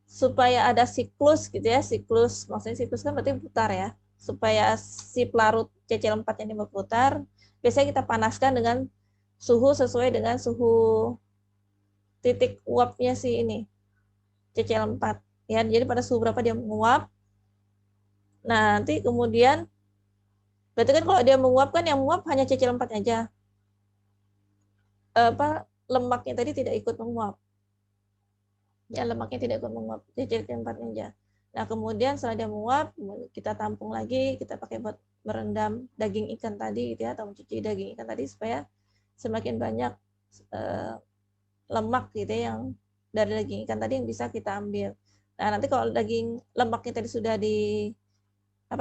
supaya ada siklus gitu ya, siklus, maksudnya siklus kan berarti putar ya, supaya si pelarut CCl4 ini berputar, biasanya kita panaskan dengan suhu sesuai dengan suhu titik uapnya si ini, CCl4 ya. Jadi pada suhu berapa dia menguap. Nah, nanti kemudian berarti kan kalau dia menguap kan yang menguap hanya CCl4 aja. Lemaknya tadi tidak ikut menguap. Ya, lemaknya tidak ikut menguap, CCl4 aja. Nah, kemudian setelah dia menguap, kita tampung lagi, kita pakai buat merendam daging ikan tadi gitu ya, atau mencuci daging ikan tadi supaya semakin banyak lemak gitu ya, yang dari daging ikan tadi yang bisa kita ambil. Nah, nanti kalau daging lemaknya tadi sudah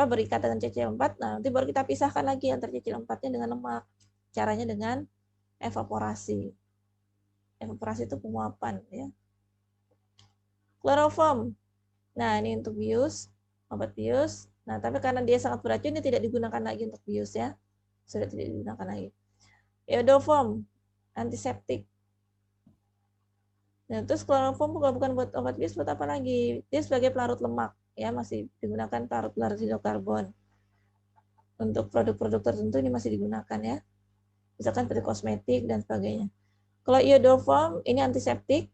berikat dengan CCl4, nah nanti baru kita pisahkan lagi antara CCl4-nya dengan lemak. Caranya dengan evaporasi. Evaporasi itu penguapan ya. Kloroform. Nah, ini untuk bius, obat bius. Nah, tapi karena dia sangat beracun, ini tidak digunakan lagi untuk bius ya. Sudah tidak digunakan lagi. Iodoform, antiseptik. Nah, terus kloroform bukan buat obat bius, buat apa lagi? Dia sebagai pelarut lemak, ya masih digunakan pelarut hidrokarbon. Untuk produk-produk tertentu ini masih digunakan ya. Misalkan seperti kosmetik dan sebagainya. Kalau iodoform ini antiseptik.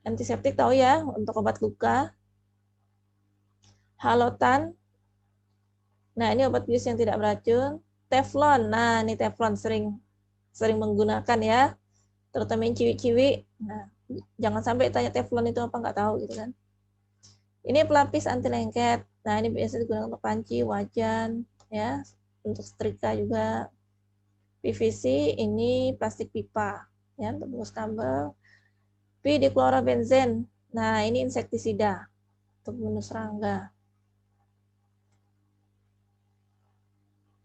Antiseptik tahu ya, untuk obat luka. Halotan. Nah, ini obat bius yang tidak beracun. Teflon. Nah, ini teflon sering menggunakan ya. Terutama yang ciwi-ciwi. Nah, jangan sampai tanya teflon itu apa, nggak tahu gitu kan. Ini pelapis anti lengket. Nah, ini biasa digunakan untuk panci, wajan, ya, untuk setrika juga. PVC ini plastik pipa, ya, untuk bungkus kabel. P-diklorobenzen. Nah, ini insektisida untuk membunuh serangga.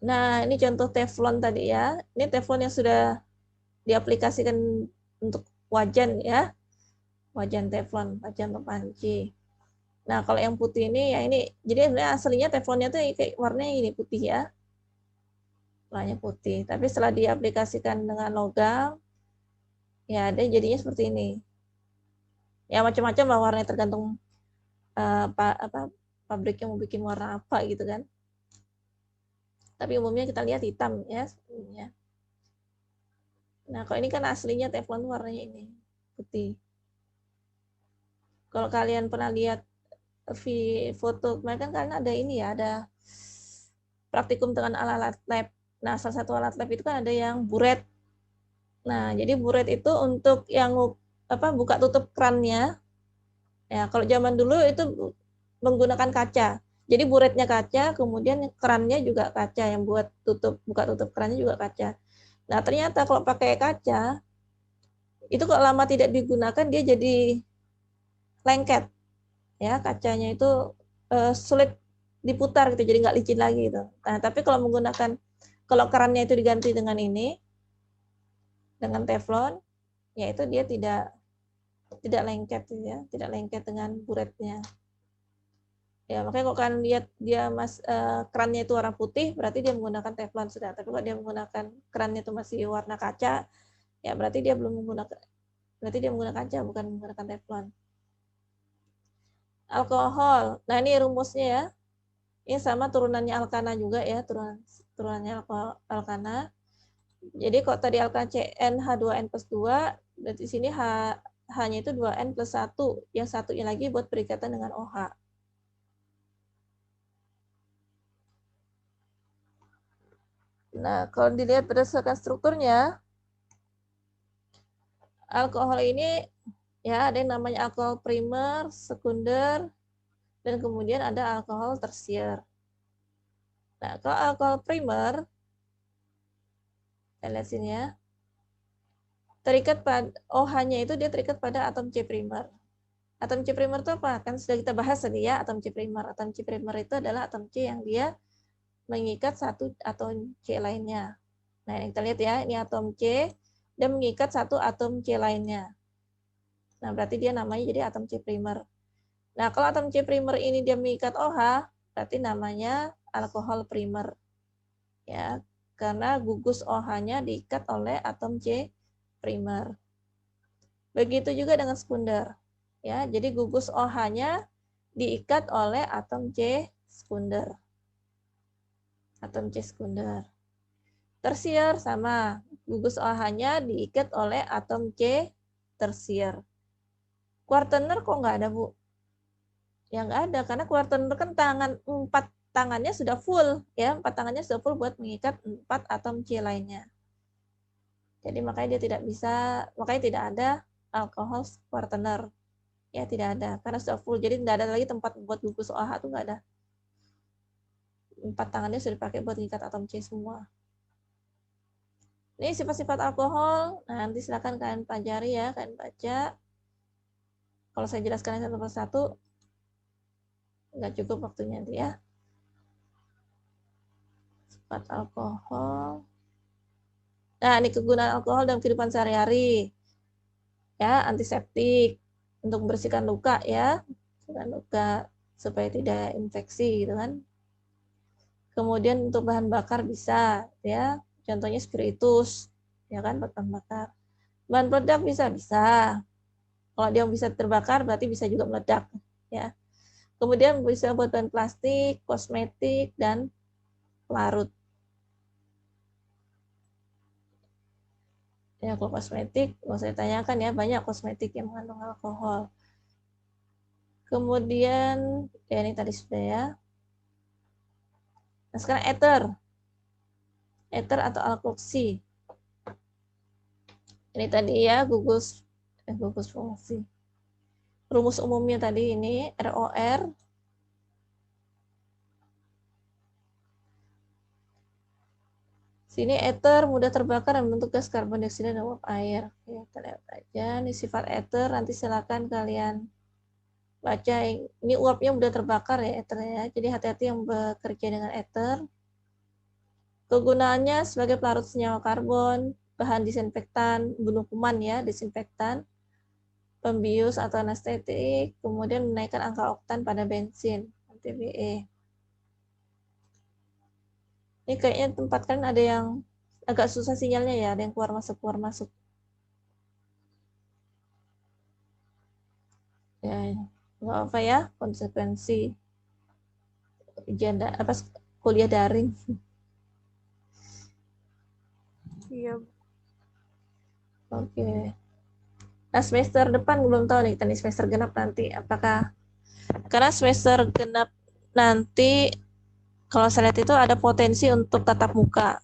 Nah, ini contoh teflon tadi ya. Ini teflon yang sudah diaplikasikan untuk wajan ya. Wajan teflon, wajan untuk panci. Nah, kalau yang putih ini ya ini, jadi sebenarnya aslinya teflonnya tuh kayak warnanya ini putih ya. Warnanya putih, tapi setelah diaplikasikan dengan logam, ya dia jadinya seperti ini. Ya macam-macam lah warnanya, tergantung pabrik yang mau bikin warna apa gitu kan. Tapi umumnya kita lihat hitam ya sebelumnya. Nah, kalau ini kan aslinya teflon warnanya ini putih. Kalau kalian pernah lihat foto kemarin kan kalian ada ini ya, ada praktikum dengan alat-alat lab. Nah, salah satu alat lab itu kan ada yang buret. Nah, jadi buret itu untuk yang buka tutup krannya. Ya, kalau zaman dulu itu menggunakan kaca. Jadi buretnya kaca, kemudian kerannya juga kaca, yang buat buka tutup kerannya juga kaca. Nah, ternyata kalau pakai kaca itu kalau lama tidak digunakan dia jadi lengket. Ya, kacanya itu sulit diputar gitu, jadi nggak licin lagi gitu. Nah, tapi kalau kerannya itu diganti dengan ini, dengan teflon, ya itu dia tidak lengket ya, tidak lengket dengan buretnya. Ya, makanya kalau kalian lihat dia kerannya itu warna putih, berarti dia menggunakan teflon sudah. Tapi kalau dia menggunakan kerannya itu masih warna kaca, ya berarti dia menggunakan kaca, bukan menggunakan teflon. Alkohol. Nah, ini rumusnya ya. Ini sama turunannya alkana juga ya, turunannya alkana. Jadi kalau tadi alkana CnH2n+2, berarti di sini H-nya itu 2n+1, yang satunya lagi buat berikatan dengan OH. Nah, kalau dilihat berdasarkan strukturnya, alkohol ini ya ada yang namanya alkohol primer, sekunder, dan kemudian ada alkohol tersier. Nah, kalau alkohol primer, kita lihat sini ya, terikat pada OH-nya itu dia terikat pada atom C primer. Atom C primer itu apa? Kan sudah kita bahas tadi ya, atom C primer. Atom C primer itu adalah atom C yang dia mengikat satu atom C lainnya. Nah, ini kita lihat ya, ini atom C dan mengikat satu atom C lainnya. Nah, berarti dia namanya jadi atom C primer. Nah, kalau atom C primer ini dia mengikat OH, berarti namanya alkohol primer. Ya, karena gugus OH-nya diikat oleh atom C primer. Begitu juga dengan sekunder. Ya, jadi gugus OH-nya diikat oleh atom C sekunder. Atom C sekunder. Tersier sama, gugus OH-nya diikat oleh atom C tersier. Kuartener kok nggak ada, Bu? Ya nggak ada, karena kuartener kan empat tangannya sudah full, ya, 4 tangannya sudah full buat mengikat 4 atom C lainnya. Jadi makanya dia tidak bisa, makanya tidak ada alkohol kuartener. Ya tidak ada, karena sudah full. Jadi tidak ada lagi tempat buat gugus OH, itu nggak ada. 4 tangannya sudah dipakai buat mengikat atom C semua. Ini sifat-sifat alkohol. Nah, nanti silakan kalian pelajari ya, kalian baca. Kalau saya jelaskan satu persatu, nggak cukup waktunya nanti ya. Sifat alkohol. Nah, ini kegunaan alkohol dalam kehidupan sehari-hari. Ya, antiseptik untuk membersihkan luka ya, luka supaya tidak infeksi gitu kan. Kemudian untuk bahan bakar bisa ya, contohnya spiritus ya kan, buat bahan bakar. Bahan peledak bisa. Kalau dia bisa terbakar berarti bisa juga meledak ya. Kemudian bisa buat bahan plastik, kosmetik dan pelarut. Ya, kalau kosmetik, mau saya tanyakan ya, banyak kosmetik yang mengandung alkohol. Kemudian, ya ini tadi sudah ya. Nah, sekarang ether. Ether atau alkoksi. Ini tadi ya, gugus fungsi. Rumus umumnya tadi ini, ROR. Sini ether mudah terbakar dan membentuk gas karbon dioksida dan uap air. Oke, kita lihat aja. Ini sifat ether, nanti silakan kalian baca. Ini uapnya mudah terbakar ya ether ya. Jadi hati-hati yang bekerja dengan ether. Kegunaannya sebagai pelarut senyawa karbon, bahan disinfektan, bunuh kuman ya, disinfektan, pembius atau anestetik, kemudian menaikkan angka oktan pada bensin, TBE. Ini kayaknya tempat kan ada yang agak susah sinyalnya ya, ada yang keluar masuk. Ya, nggak apa ya, konsekuensi ujian kuliah daring. Iya. Oke. Nah, semester depan belum tahu nih, kita nih semester genap nanti apakah, karena semester genap nanti kalau saya lihat itu ada potensi untuk tatap muka.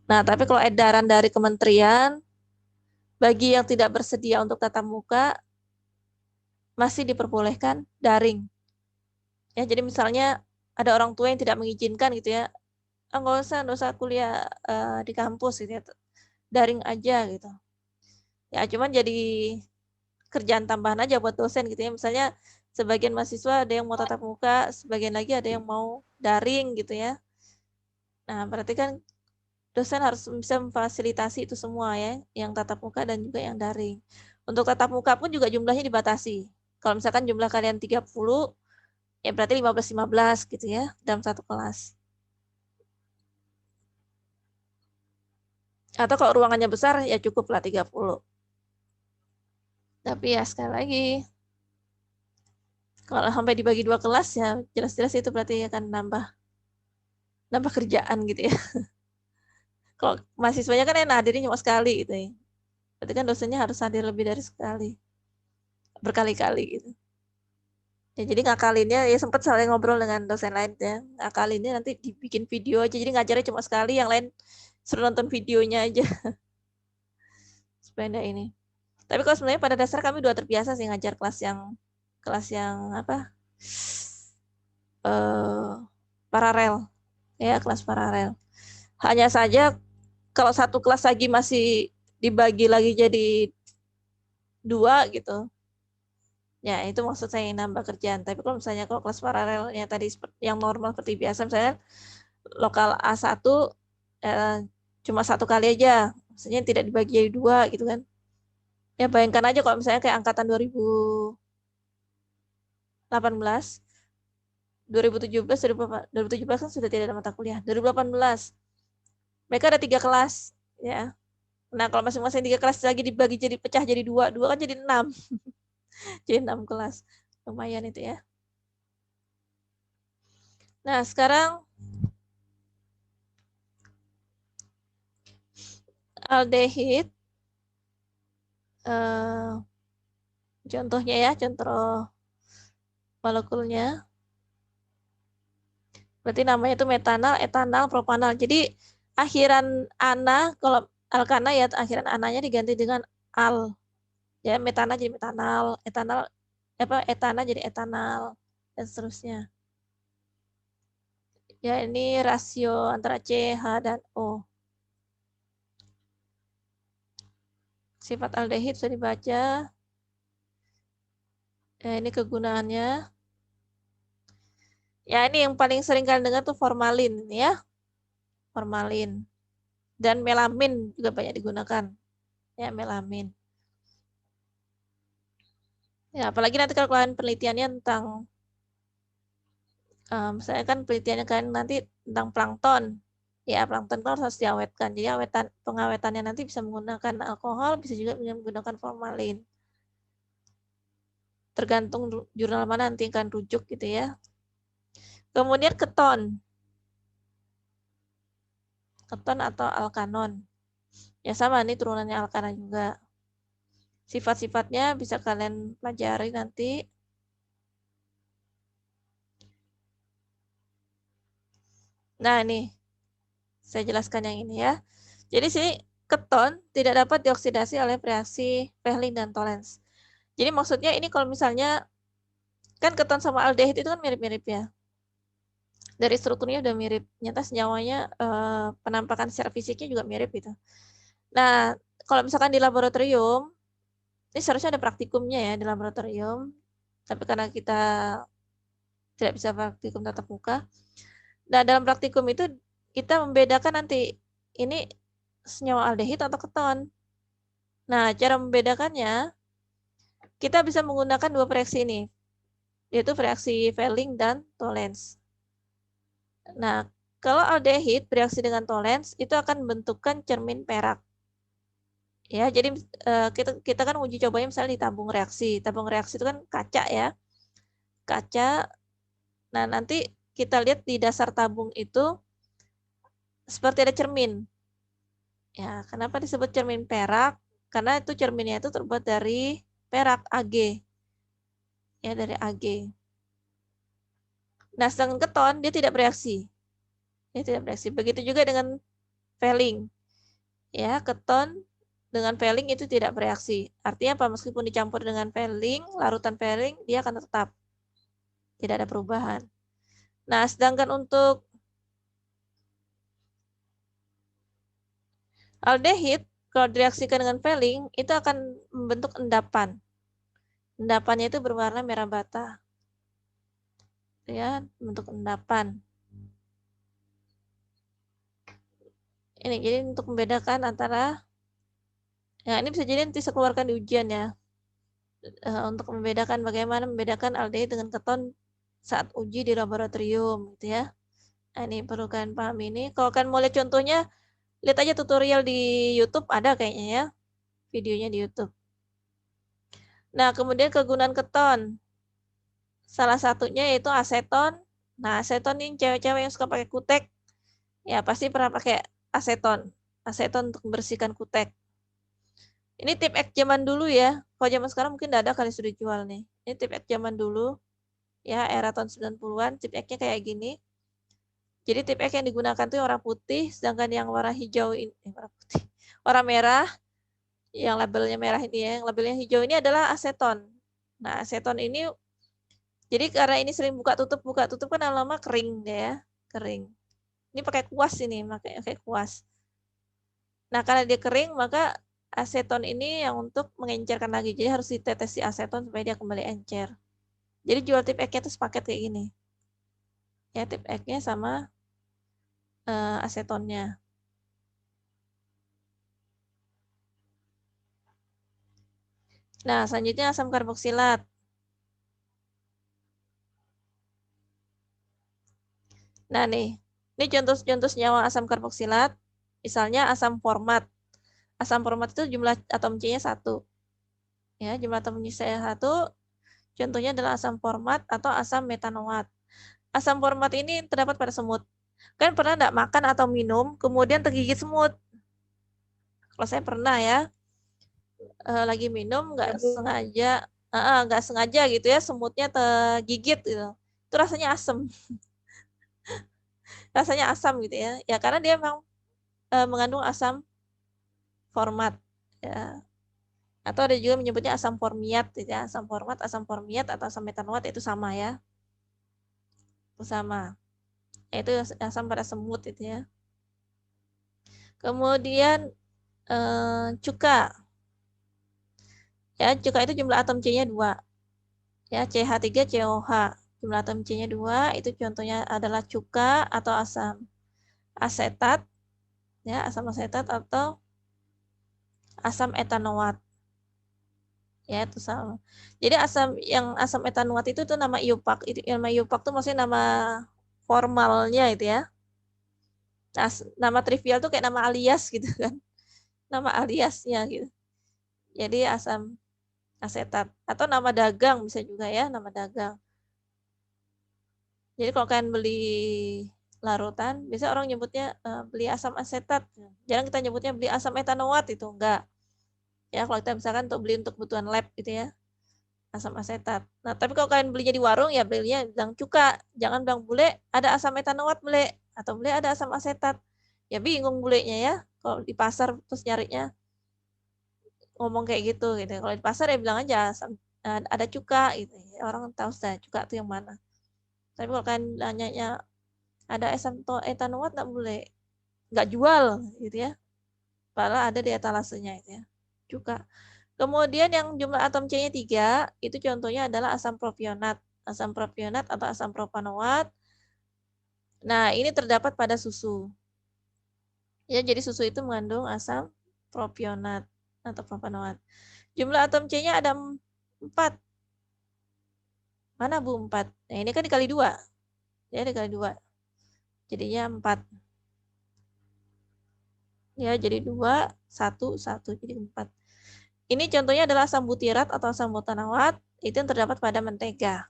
Nah, tapi kalau edaran dari kementerian, bagi yang tidak bersedia untuk tatap muka, masih diperbolehkan daring. Ya, jadi misalnya ada orang tua yang tidak mengizinkan gitu ya, nggak usah kuliah di kampus gitu ya, daring aja gitu. Ya, cuman jadi kerjaan tambahan aja buat dosen gitu ya. Misalnya sebagian mahasiswa ada yang mau tatap muka, sebagian lagi ada yang mau daring gitu ya. Nah, berarti kan dosen harus bisa memfasilitasi itu semua ya, yang tatap muka dan juga yang daring. Untuk tatap muka pun juga jumlahnya dibatasi. Kalau misalkan jumlah kalian 30, ya berarti 15-15 gitu ya, dalam satu kelas. Atau kalau ruangannya besar, ya cukuplah 30. Tapi ya sekali lagi, kalau sampai dibagi 2 kelas, ya jelas-jelas itu berarti akan nambah kerjaan gitu ya. Kalau mahasiswanya kan enak hadirnya cuma sekali gitu ya. Berarti kan dosennya harus hadir lebih dari sekali. Berkali-kali gitu. Ya, jadi ngakalinnya ya sempat saling ngobrol dengan dosen lain ya. Ngakalinnya nanti dibikin video aja. Jadi ngajarnya cuma sekali, yang lain suruh nonton videonya aja. Supaya enggak ini. Tapi kalau sebenarnya pada dasar kami udah terbiasa sih ngajar kelas yang apa? Paralel. Ya, kelas paralel. Hanya saja kalau satu kelas lagi masih dibagi lagi jadi 2 gitu. Ya, itu maksud saya yang nambah kerjaan. Tapi kalau misalnya kalau kelas paralelnya tadi yang normal seperti biasa, misalnya lokal A1 cuma 1 kali aja, maksudnya tidak dibagi jadi 2 gitu kan. Ya bayangkan aja kalau misalnya kayak angkatan 2018, 2017, 2017 kan sudah tidak ada mata kuliah. 2018, mereka ada 3 kelas, ya. Nah, kalau masing-masing 3 kelas lagi dibagi jadi pecah jadi 2, 2 kan jadi 6. Jadi 6 kelas. Lumayan itu ya. Nah, sekarang aldehid, contohnya ya, contoh molekulnya. Berarti namanya itu metanal, etanal, propanal. Jadi akhiran ana, kalau alkana ya akhiran ananya diganti dengan al. Ya, metana jadi metanal, etanal etana jadi etanal dan seterusnya. Ya, ini rasio antara CH dan O. Sifat aldehid sudah dibaca. Ya, ini kegunaannya. Ya, ini yang paling sering kalian dengar tuh formalin ya. Formalin. Dan melamin juga banyak digunakan. Ya, melamin. Ya, apalagi nanti kalau kalian penelitiannya tentang misalnya kan penelitiannya kan nanti tentang plankton. Ya, plankton kan harus diawetkan. Jadi pengawetannya nanti bisa menggunakan alkohol, bisa juga menggunakan formalin. Tergantung jurnal mana nanti akan rujuk gitu ya. Kemudian keton. Keton atau alkanon. Ya sama, ini turunannya alkana juga. Sifat-sifatnya bisa kalian pelajari nanti. Nah, ini saya jelaskan yang ini ya. Jadi sini keton tidak dapat dioksidasi oleh reaksi Fehling dan Tollens. Jadi maksudnya ini kalau misalnya kan keton sama aldehid itu kan mirip-mirip ya. Dari strukturnya udah mirip. Nyata senyawanya penampakan secara fisiknya juga mirip gitu. Nah, kalau misalkan di laboratorium, ini seharusnya ada praktikumnya ya di laboratorium. Tapi karena kita tidak bisa praktikum tatap muka. Nah, dalam praktikum itu kita membedakan nanti ini senyawa aldehid atau keton. Nah, cara membedakannya kita bisa menggunakan 2 reaksi ini, yaitu reaksi Fehling dan Tollens. Nah, kalau aldehid bereaksi dengan Tollens itu akan membentukkan cermin perak. Ya, jadi kita kan uji cobanya misalnya di tabung reaksi. Tabung reaksi itu kan kaca ya. Kaca. Nah, nanti kita lihat di dasar tabung itu seperti ada cermin. Ya, kenapa disebut cermin perak? Karena itu cerminnya itu terbuat dari perak Ag. Ya, dari Ag. Nah, sedangkan keton dia tidak bereaksi. Dia tidak bereaksi. Begitu juga dengan Fehling. Ya, keton dengan Fehling itu tidak bereaksi. Artinya apa? Meskipun dicampur dengan Fehling, larutan Fehling, dia akan tetap. Tidak ada perubahan. Nah, sedangkan untuk aldehid, kalau direaksikan dengan Fehling, itu akan membentuk endapan. Endapannya itu berwarna merah bata. Ya, bentuk endapan. Ini jadi untuk membedakan antara, ya ini bisa jadi nanti saya keluarkan di ujian ya. Untuk membedakan bagaimana membedakan aldehid dengan keton saat uji di laboratorium gitu ya. Nah, ini perlu kalian pahami ini. Kalau kalian mau lihat contohnya, lihat aja tutorial di YouTube, ada kayaknya ya. Videonya di YouTube. Nah, kemudian kegunaan keton. Salah satunya yaitu aseton. Nah, aseton ini cewek-cewek yang suka pakai kutek, ya pasti pernah pakai aseton. Aseton untuk membersihkan kutek. Ini tip X zaman dulu ya. Kalau zaman sekarang mungkin tidak ada kali sudah jual nih. Ini tip X zaman dulu. Ya, era tahun 90-an. Tip X-nya kayak gini. Jadi tip X yang digunakan tuh warna putih, sedangkan yang warna hijau ini, warna putih, warna merah, yang labelnya merah ini ya, yang labelnya hijau ini adalah aseton. Nah, aseton ini, jadi karena ini sering buka tutup kan lama-lama kering ya, kering. Ini pakai kuas ini, pakai kuas. Nah, karena dia kering, maka Aseton ini yang untuk mengencerkan lagi. Jadi harus ditetes si aseton supaya dia kembali encer. Jadi jual tip egg-nya itu sepaket kayak gini. Ya, tip egg-nya sama asetonnya. Nah, selanjutnya asam karboksilat. Nah, ini contoh-contoh senyawa asam karboksilat. Misalnya asam format. Asam format itu jumlah atom C-nya 1. Ya, jumlah atom C-nya 1. Contohnya adalah asam format atau asam metanoat. Asam format ini terdapat pada semut. Kan pernah enggak makan atau minum, kemudian tergigit semut? Kalau saya pernah ya, lagi minum nggak sengaja gitu ya, semutnya tergigit gitu. Itu rasanya asam. Rasanya asam gitu ya. Ya karena dia memang mengandung asam format ya. Atau ada juga menyebutnya asam formiat gitu ya. Asam format, asam formiat atau asam metanoat itu sama ya. Itu sama. Itu asam pada semut itu ya. Kemudian cuka. Ya, cuka itu jumlah atom C-nya 2. Ya, CH3COH. Jumlah atom C-nya 2, itu contohnya adalah cuka atau asam asetat. Ya, asam asetat atau asam etanoat. Ya, itu sama. Jadi asam etanoat itu tuh nama IUPAC. Itu nama IUPAC itu maksudnya nama formalnya itu ya. Nama trivial tuh kayak nama alias gitu kan. Nama aliasnya gitu. Jadi asam asetat atau nama dagang bisa juga ya, nama dagang. Jadi kalau kalian beli larutan, biasanya orang nyebutnya beli asam asetat. Jarang kita nyebutnya beli asam etanoat, itu enggak. Ya, kalau kita misalkan untuk beli untuk kebutuhan lab gitu ya, asam asetat. Nah, tapi kalau kalian belinya di warung ya belinya bilang cuka. Jangan bilang bule ada asam etanoat bule atau bule ada asam asetat. Ya bingung bulenya ya. Kalau di pasar terus nyarinya ngomong kayak gitu gitu. Kalau di pasar ya bilang aja ada cuka gitu. Orang tahu sudah cuka itu yang mana. Tapi kalau kalian nanyanya ada asam etanoat nggak boleh, nggak jual gitu ya. Padahal ada di etalasenya itu ya. Cuka. Kemudian yang jumlah atom C-nya 3, itu contohnya adalah asam propionat. Asam propionat atau asam propanoat. Nah, ini terdapat pada susu. Ya, jadi susu itu mengandung asam propionat atau propanoat. Jumlah atom C-nya ada 4. Mana Bu 4? Nah, ini kan dikali 2. Ya, dikali 2. Jadinya 4. Ya, jadi 2, 1, 1. Jadi 4. Ini contohnya adalah asam butirat atau asam butanawat. Itu yang terdapat pada mentega.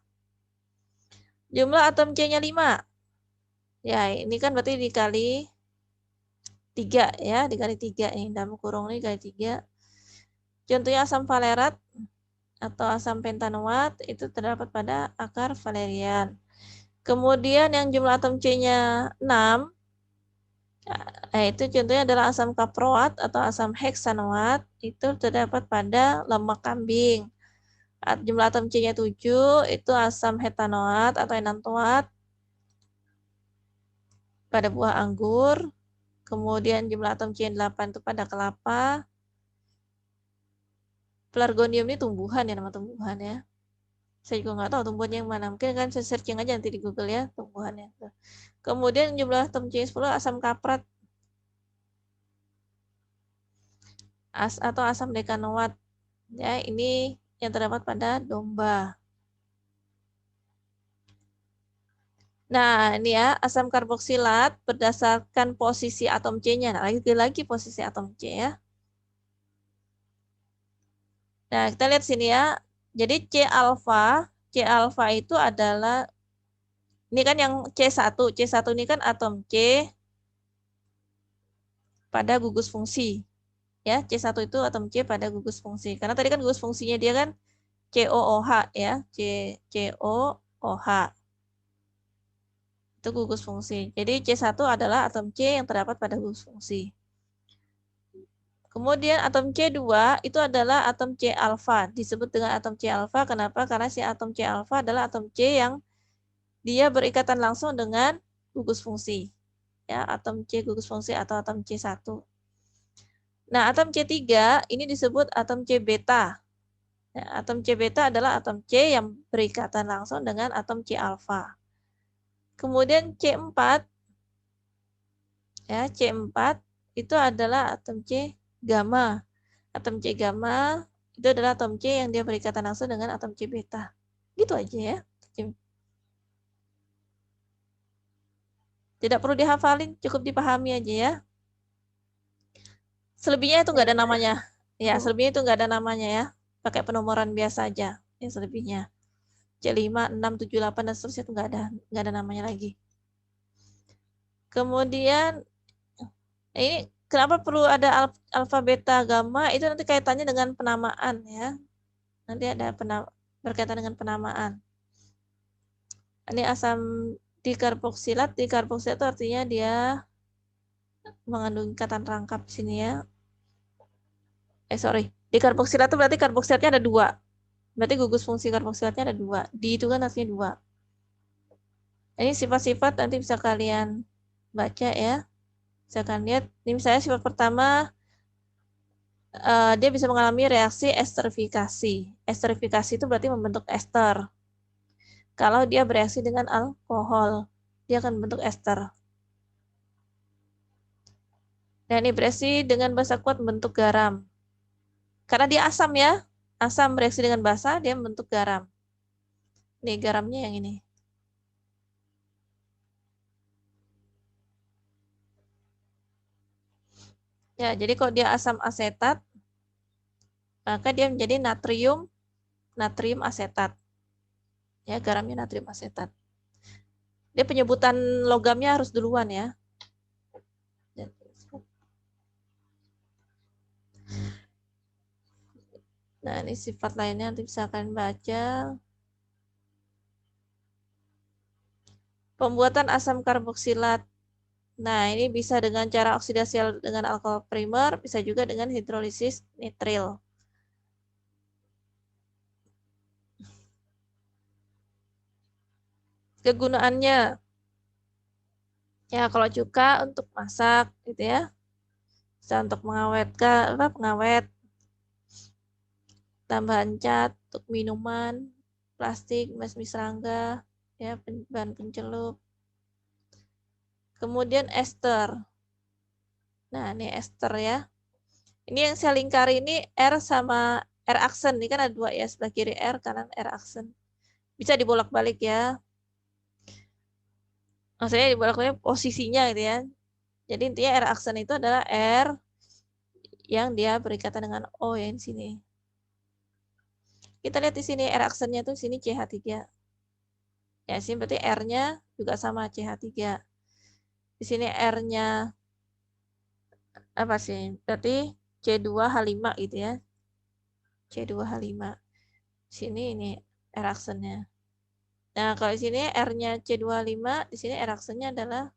Jumlah atom C-nya 5. Ya, ini kan berarti dikali 3 ya. Dikali 3. Ini dalam kurung ini dikali 3. Contohnya asam valerat atau asam pentanoat. Itu terdapat pada akar valerian. Kemudian yang jumlah atom C-nya 6. Nah, itu contohnya adalah asam kaproat atau asam heksanoat. Itu terdapat pada lemak kambing. Jumlah atom C-nya 7, itu asam hetanoat atau enantoat pada buah anggur. Kemudian jumlah atom C-nya 8 itu pada kelapa. Pelargonium ini tumbuhan ya, nama tumbuhan ya. Saya juga nggak tahu tumbuhannya yang mana. Mungkin kan saya searching aja nanti di Google ya, tumbuhannya. Kemudian jumlah atom C-nya 10, asam kaprat atau asam dekanoat. Ya, ini yang terdapat pada domba. Nah, ini ya, asam karboksilat berdasarkan posisi atom C-nya. Nah, lagi posisi atom C ya. Nah, kita lihat sini ya. Jadi C alfa itu adalah, ini kan yang C1. C1 ini kan atom C pada gugus fungsi. Ya, C1 itu atom C pada gugus fungsi. Karena tadi kan gugus fungsinya dia kan COOH ya. COOH. Itu gugus fungsi. Jadi C1 adalah atom C yang terdapat pada gugus fungsi. Kemudian atom C2 itu adalah atom C alfa. Disebut dengan atom C alfa kenapa? Karena si atom C alfa adalah atom C yang dia berikatan langsung dengan gugus fungsi. Ya, atom C gugus fungsi atau atom C1. Nah, atom C3 ini disebut atom C beta. Nah, atom C beta adalah atom C yang berikatan langsung dengan atom C alfa. Kemudian C4, ya, C4 itu adalah atom C gamma. Atom C gamma itu adalah atom C yang dia berikatan langsung dengan atom C beta. Gitu aja ya. Tidak perlu dihafalin, cukup dipahami aja ya. Selebihnya itu nggak ada namanya. Ya, selebihnya itu nggak ada namanya ya. Pakai penomoran biasa aja. Ya, selebihnya. C5, 6, 7, 8, dan seterusnya itu nggak ada namanya lagi. Kemudian, ini kenapa perlu ada alfa, beta, gamma? Itu nanti kaitannya dengan penamaan ya. Nanti ada berkaitan dengan penamaan. Ini asam dikarboksilat. Dikarboksilat itu artinya dia mengandung ikatan rangkap sini ya. Dikarboksilat itu berarti karboksilatnya ada 2. Berarti gugus fungsi karboksilatnya ada 2. Di itu kan artinya 2. Ini sifat-sifat nanti bisa kalian baca ya. Bisa kalian lihat. Ini misalnya sifat pertama, dia bisa mengalami reaksi esterifikasi. Esterifikasi itu berarti membentuk ester. Kalau dia bereaksi dengan alkohol, dia akan membentuk ester. Dan ini bereaksi dengan basa kuat membentuk garam. Karena dia asam ya. Asam bereaksi dengan basa, dia membentuk garam. Nih garamnya yang ini. Ya, jadi kalau dia asam asetat, maka dia menjadi natrium asetat. Ya, garamnya natrium asetat. Dia penyebutan logamnya harus duluan ya. Nah, ini sifat lainnya nanti bisa kalian baca. Pembuatan asam karboksilat. Nah, ini bisa dengan cara oksidasi dengan alkohol primer, bisa juga dengan hidrolisis nitril. Kegunaannya, ya kalau cuka untuk masak, gitu ya. Bisa untuk mengawetkan, pengawet, tambahan cat untuk minuman, plastik, mesmi serangga, ya, bahan pencelup. Kemudian ester. Nah, ini ester ya. Ini yang saya lingkari ini R sama R aksen. Ini kan ada 2 ya, sebelah kiri R, kanan R aksen. Bisa dibolak-balik ya. Maksudnya dibolak-balik posisinya gitu ya. Jadi intinya R aksen itu adalah R yang dia berikatan dengan O ya di sini. Kita lihat di sini R aksennya tuh sini CH3. Ya, sini berarti R-nya juga sama CH3. Di sini R-nya apa sih? Berarti C2H5 gitu ya. C2H5. Sini ini R aksennya. Nah, kalau di sini R-nya C25, di sini R aksennya adalah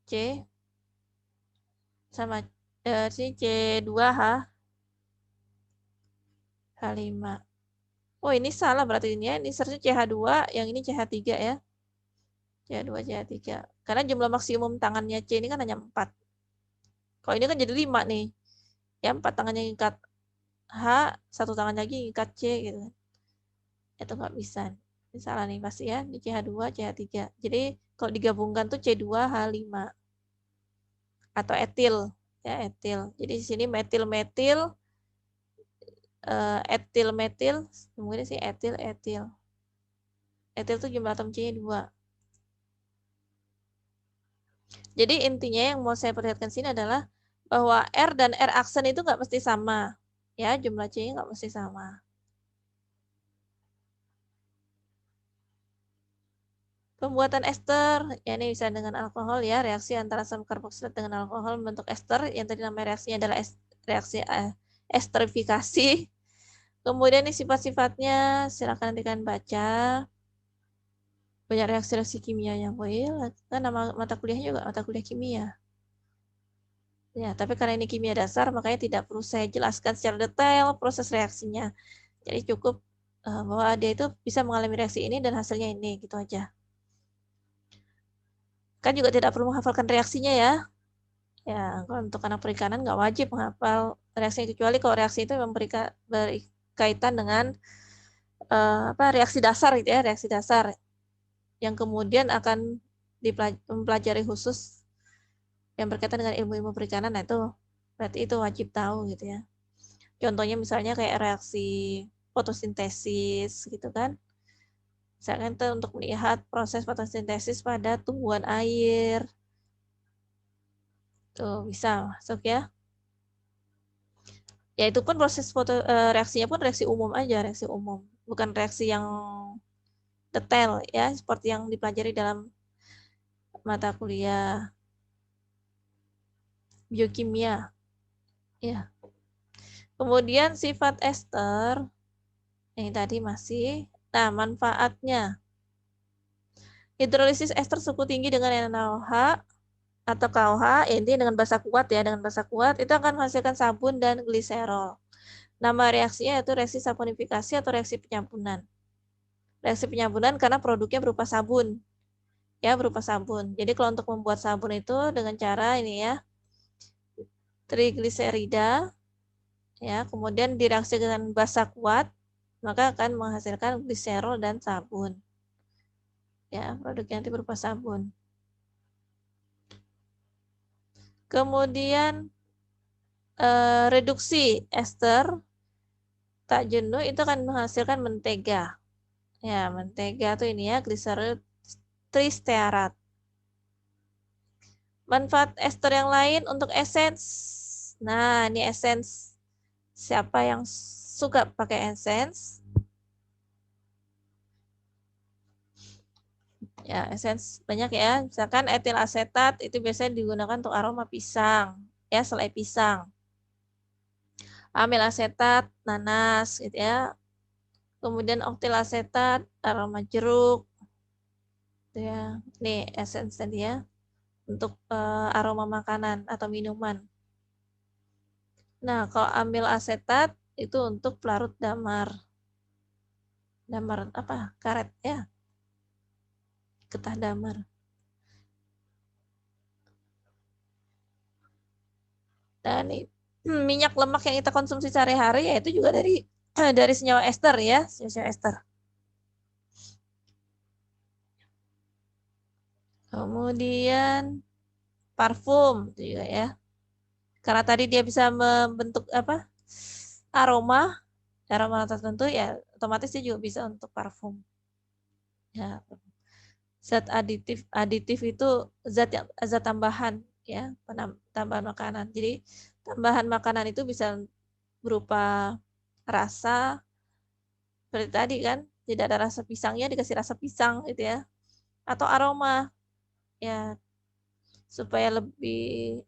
C sama sini C2H5. Oh, ini salah berarti ini ya. Ini seharusnya CH2, yang ini CH3 ya. CH2, CH3. Karena jumlah maksimum tangannya C ini kan hanya 4. Kalau ini kan jadi 5 nih. Ya, 4 tangannya ngikat H, 1 tangan lagi ngikat C gitu. Itu nggak bisa. Ini salah nih pasti ya. Ini CH2, CH3. Jadi kalau digabungkan tuh C2H5. Atau etil. Ya, etil. Jadi di sini metil-metil, etil-metil, kemudian sih etil-etil. Etil itu jumlah atom C-nya 2. Jadi intinya yang mau saya perlihatkan sini adalah bahwa R dan R aksen itu nggak mesti sama. Ya, jumlah C-nya nggak mesti sama. Pembuatan ester, ya ini bisa dengan alkohol ya, reaksi antara asam karboksilat dengan alkohol membentuk ester, yang tadi namanya reaksinya adalah reaksi esterifikasi. Kemudian ini sifat-sifatnya, silakan nanti kalian baca. Banyak reaksi-reaksi kimianya, kan nama mata kuliahnya juga mata kuliah kimia. Ya, tapi karena ini kimia dasar, makanya tidak perlu saya jelaskan secara detail proses reaksinya. Jadi cukup bahwa dia itu bisa mengalami reaksi ini dan hasilnya ini, gitu aja. Kan juga tidak perlu menghafalkan reaksinya ya. Ya, kalau untuk anak perikanan nggak wajib menghafal reaksi, kecuali kalau reaksi itu memang berkaitan dengan reaksi dasar gitu ya, reaksi dasar yang kemudian akan mempelajari khusus yang berkaitan dengan ilmu-ilmu perikanan. Nah, itu berarti itu wajib tahu gitu ya. Contohnya misalnya kayak reaksi fotosintesis gitu kan. Misalkan itu untuk melihat proses fotosintesis pada tumbuhan air. Tuh bisa masuk ya. Ya itu pun proses reaksinya pun reaksi umum aja, reaksi umum. Bukan reaksi yang detail ya, seperti yang dipelajari dalam mata kuliah biokimia. Ya. Kemudian sifat ester, yang tadi masih, nah manfaatnya. Hidrolisis ester suku tinggi dengan NaOH atau KOH, ini dengan basa kuat ya, dengan basa kuat, itu akan menghasilkan sabun dan gliserol. Nama reaksinya yaitu reaksi saponifikasi atau reaksi penyampunan. Reaksi penyampunan karena produknya berupa sabun. Ya, berupa sabun. Jadi kalau untuk membuat sabun itu dengan cara ini ya, trigliserida, ya, kemudian direaksi dengan basa kuat, maka akan menghasilkan gliserol dan sabun. Ya, produknya nanti berupa sabun. Kemudian reduksi ester tak jenuh itu akan menghasilkan mentega. Ya, mentega tuh ini ya, gliserol tristearat. Manfaat ester yang lain untuk esens. Nah, ini esens. Siapa yang suka pakai esens? Ya, esens banyak ya. Misalkan etil asetat itu biasanya digunakan untuk aroma pisang, ya, selai pisang. Amil asetat, nanas, gitu ya. Kemudian oktil asetat, aroma jeruk, gitu ya. Nih esens tadi ya, untuk aroma makanan atau minuman. Nah, kalau amil asetat itu untuk pelarut damar. Damar apa? Karet ya. Getah damar. Dan minyak lemak yang kita konsumsi sehari-hari yaitu juga dari dari senyawa ester ya, senyawa ester. Kemudian parfum juga ya. Karena tadi dia bisa membentuk aroma tertentu ya, otomatis dia juga bisa untuk parfum. Ya. Zat aditif itu zat tambahan ya, tambahan makanan. Jadi tambahan makanan itu bisa berupa rasa, seperti tadi kan, tidak ada rasa pisangnya dikasih rasa pisang gitu ya, atau aroma ya, supaya lebih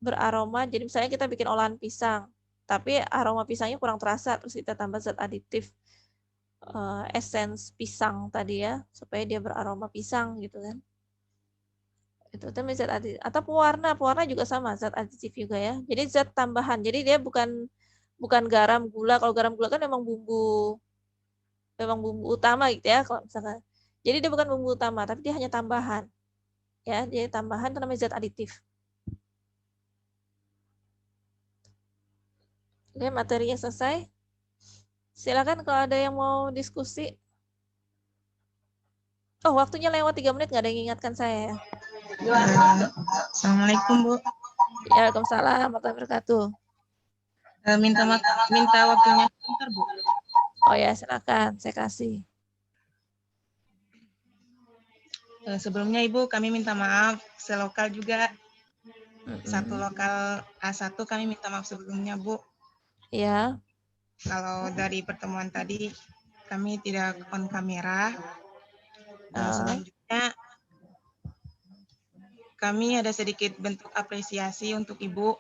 beraroma. Jadi misalnya kita bikin olahan pisang tapi aroma pisangnya kurang terasa, terus kita tambah zat aditif essence pisang tadi ya, supaya dia beraroma pisang gitu kan. Itu namanya zat aditif. Atau pewarna juga sama, zat aditif juga ya. Jadi zat tambahan. Jadi dia bukan garam, gula. Kalau garam, gula kan memang bumbu utama gitu ya kalau misalkan. Jadi dia bukan bumbu utama, tapi dia hanya tambahan. Ya, dia tambahan itu namanya zat aditif. Oke, materinya selesai. Silakan kalau ada yang mau diskusi. Oh, waktunya lewat 3 menit, nggak ada yang ingatkan saya ya. Assalamualaikum, Bu. Ya, waalaikumsalam warahmatullahi wabarakatuh. Minta waktunya sebentar, Bu. Oh ya, silakan, saya kasih. Sebelumnya Ibu, kami minta maaf selokal juga. Satu lokal A1 kami minta maaf sebelumnya, Bu. Ya. Kalau dari pertemuan tadi kami tidak on kamera. Dan selanjutnya kami ada sedikit bentuk apresiasi untuk Ibu.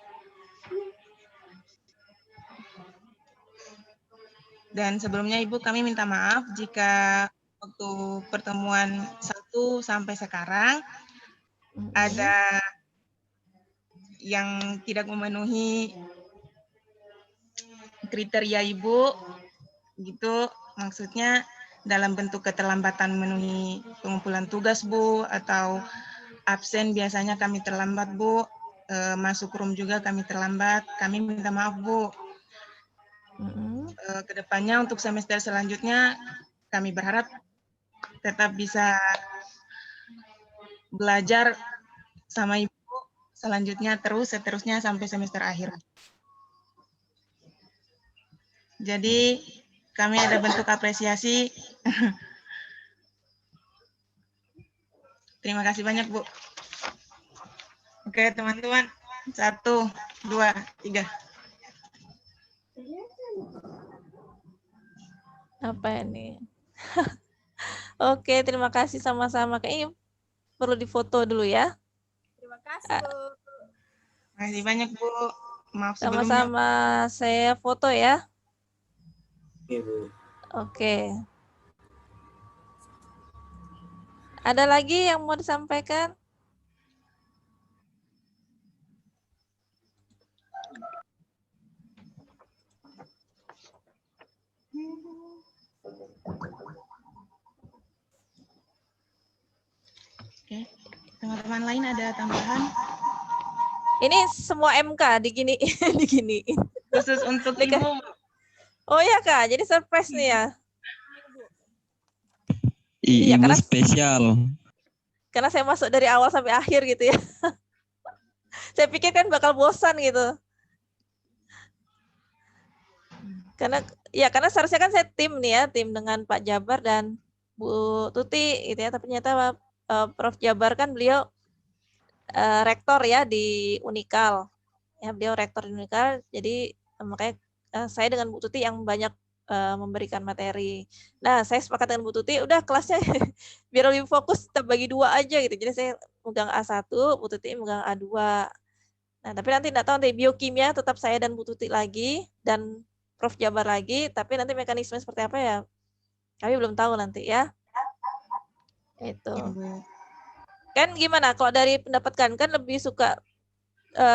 Dan sebelumnya Ibu kami minta maaf jika waktu pertemuan 1 sampai sekarang ada yang tidak memenuhi kriteria Ibu, gitu. Maksudnya dalam bentuk keterlambatan memenuhi pengumpulan tugas, Bu, atau absen biasanya kami terlambat, Bu. masuk room juga kami terlambat. Kami minta maaf, Bu. Kedepannya untuk semester selanjutnya kami berharap tetap bisa belajar sama Ibu selanjutnya seterusnya sampai semester akhir. Jadi kami ada bentuk apresiasi. Terima kasih banyak, Bu. Oke, teman-teman. 1, 2, 3. Apa ini? Oke, terima kasih sama-sama. Kayaknya perlu difoto dulu ya. Terima kasih, Bu. Terima kasih banyak, Bu. Maaf sebelumnya. Sama-sama, saya foto ya. Oke, Bu. Oke. Ada lagi yang mau disampaikan? Oke, teman-teman lain ada tambahan? Ini semua MK diginiin. Khusus untuk Ibu. Oh ya Kak, jadi surprise nih ya. Ibu karena spesial. Karena saya masuk dari awal sampai akhir gitu ya. Saya pikir kan bakal bosan gitu. Karena seharusnya kan saya tim nih ya, tim dengan Pak Jabar dan Bu Tuti gitu ya, tapi ternyata Prof Jabar kan beliau rektor ya di Unikal. Ya, beliau rektor di Unikal, jadi makanya saya dengan Bu Tuti yang banyak memberikan materi. Nah, saya sepakat dengan Bu Tuti, udah kelasnya biar lebih fokus kita bagi 2 aja gitu. Jadi saya megang A1, Bu Tuti megang A2. Nah, tapi nanti enggak tahu nanti biokimia tetap saya dan Bu Tuti lagi dan Prof Jabar lagi, tapi nanti mekanisme seperti apa ya? Kami belum tahu nanti ya. Itu. Kan gimana kalau dari pendapat kan lebih suka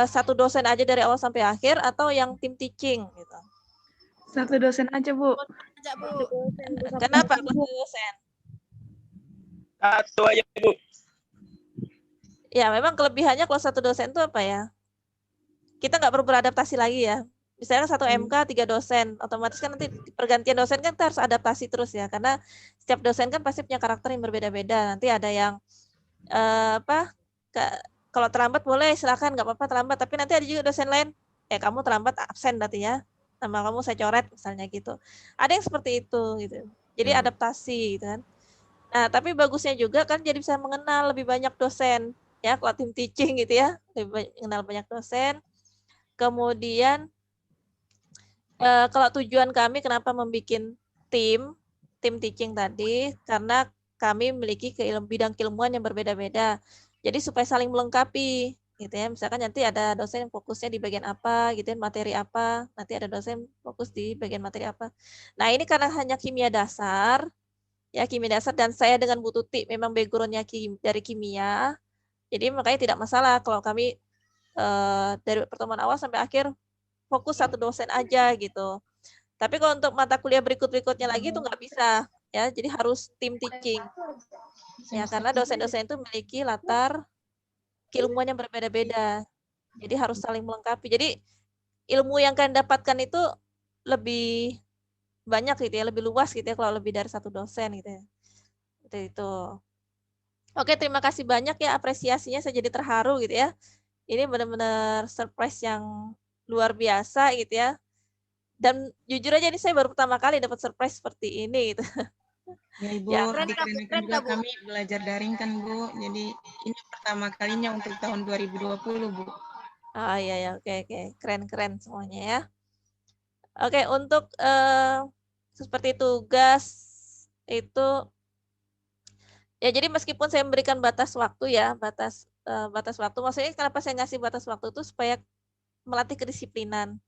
satu dosen aja dari awal sampai akhir atau yang tim teaching gitu? Satu dosen aja, Bu. Kenapa satu dosen? Satu aja, Bu. Ya, memang kelebihannya kalau satu dosen itu apa ya? Kita nggak perlu beradaptasi lagi ya. Misalnya satu MK 3 dosen, otomatis kan nanti pergantian dosen kan kita harus adaptasi terus ya, karena setiap dosen kan pasti punya karakter yang berbeda-beda. Nanti ada yang kalau terlambat boleh silakan, nggak apa-apa terlambat, tapi nanti ada juga dosen lain, kamu terlambat absen berarti ya, nama kamu saya coret misalnya gitu. Ada yang seperti itu gitu. Jadi adaptasi gitu kan. Nah, tapi bagusnya juga kan jadi bisa mengenal lebih banyak dosen ya, kalau tim teaching gitu ya, lebih mengenal banyak dosen. Kemudian kalau tujuan kami kenapa membuat tim teaching tadi, karena kami memiliki bidang keilmuan yang berbeda-beda. Jadi supaya saling melengkapi gitu ya. Misalkan nanti ada dosen yang fokusnya di bagian apa gitu ya, materi apa, nanti ada dosen fokus di bagian materi apa. Nah, ini karena hanya kimia dasar ya, kimia dasar dan saya dengan Bu Tuti memang background-nya dari kimia. Jadi makanya tidak masalah kalau kami dari pertemuan awal sampai akhir fokus satu dosen aja gitu. Tapi kalau untuk mata kuliah berikutnya lagi itu nggak bisa ya, jadi harus tim teaching. Ya, karena dosen-dosen itu memiliki latar keilmuan yang berbeda-beda. Jadi harus saling melengkapi. Jadi ilmu yang kalian dapatkan itu lebih banyak gitu ya, lebih luas gitu ya kalau lebih dari satu dosen gitu ya. Itu. Oke, terima kasih banyak ya apresiasinya, saya jadi terharu gitu ya. Ini benar-benar surprise yang luar biasa gitu ya. Dan jujur aja ini saya baru pertama kali dapat surprise seperti ini gitu. Ya Ibu, Ya, dikarenakan juga kami belajar daring kan Bu, jadi ini pertama kalinya untuk tahun 2020 Bu. Oh iya ya, oke. Keren-keren semuanya ya. Oke, untuk seperti tugas itu ya, jadi meskipun saya memberikan batas waktu ya, batas waktu, maksudnya kenapa saya ngasih batas waktu itu supaya melatih kedisiplinan.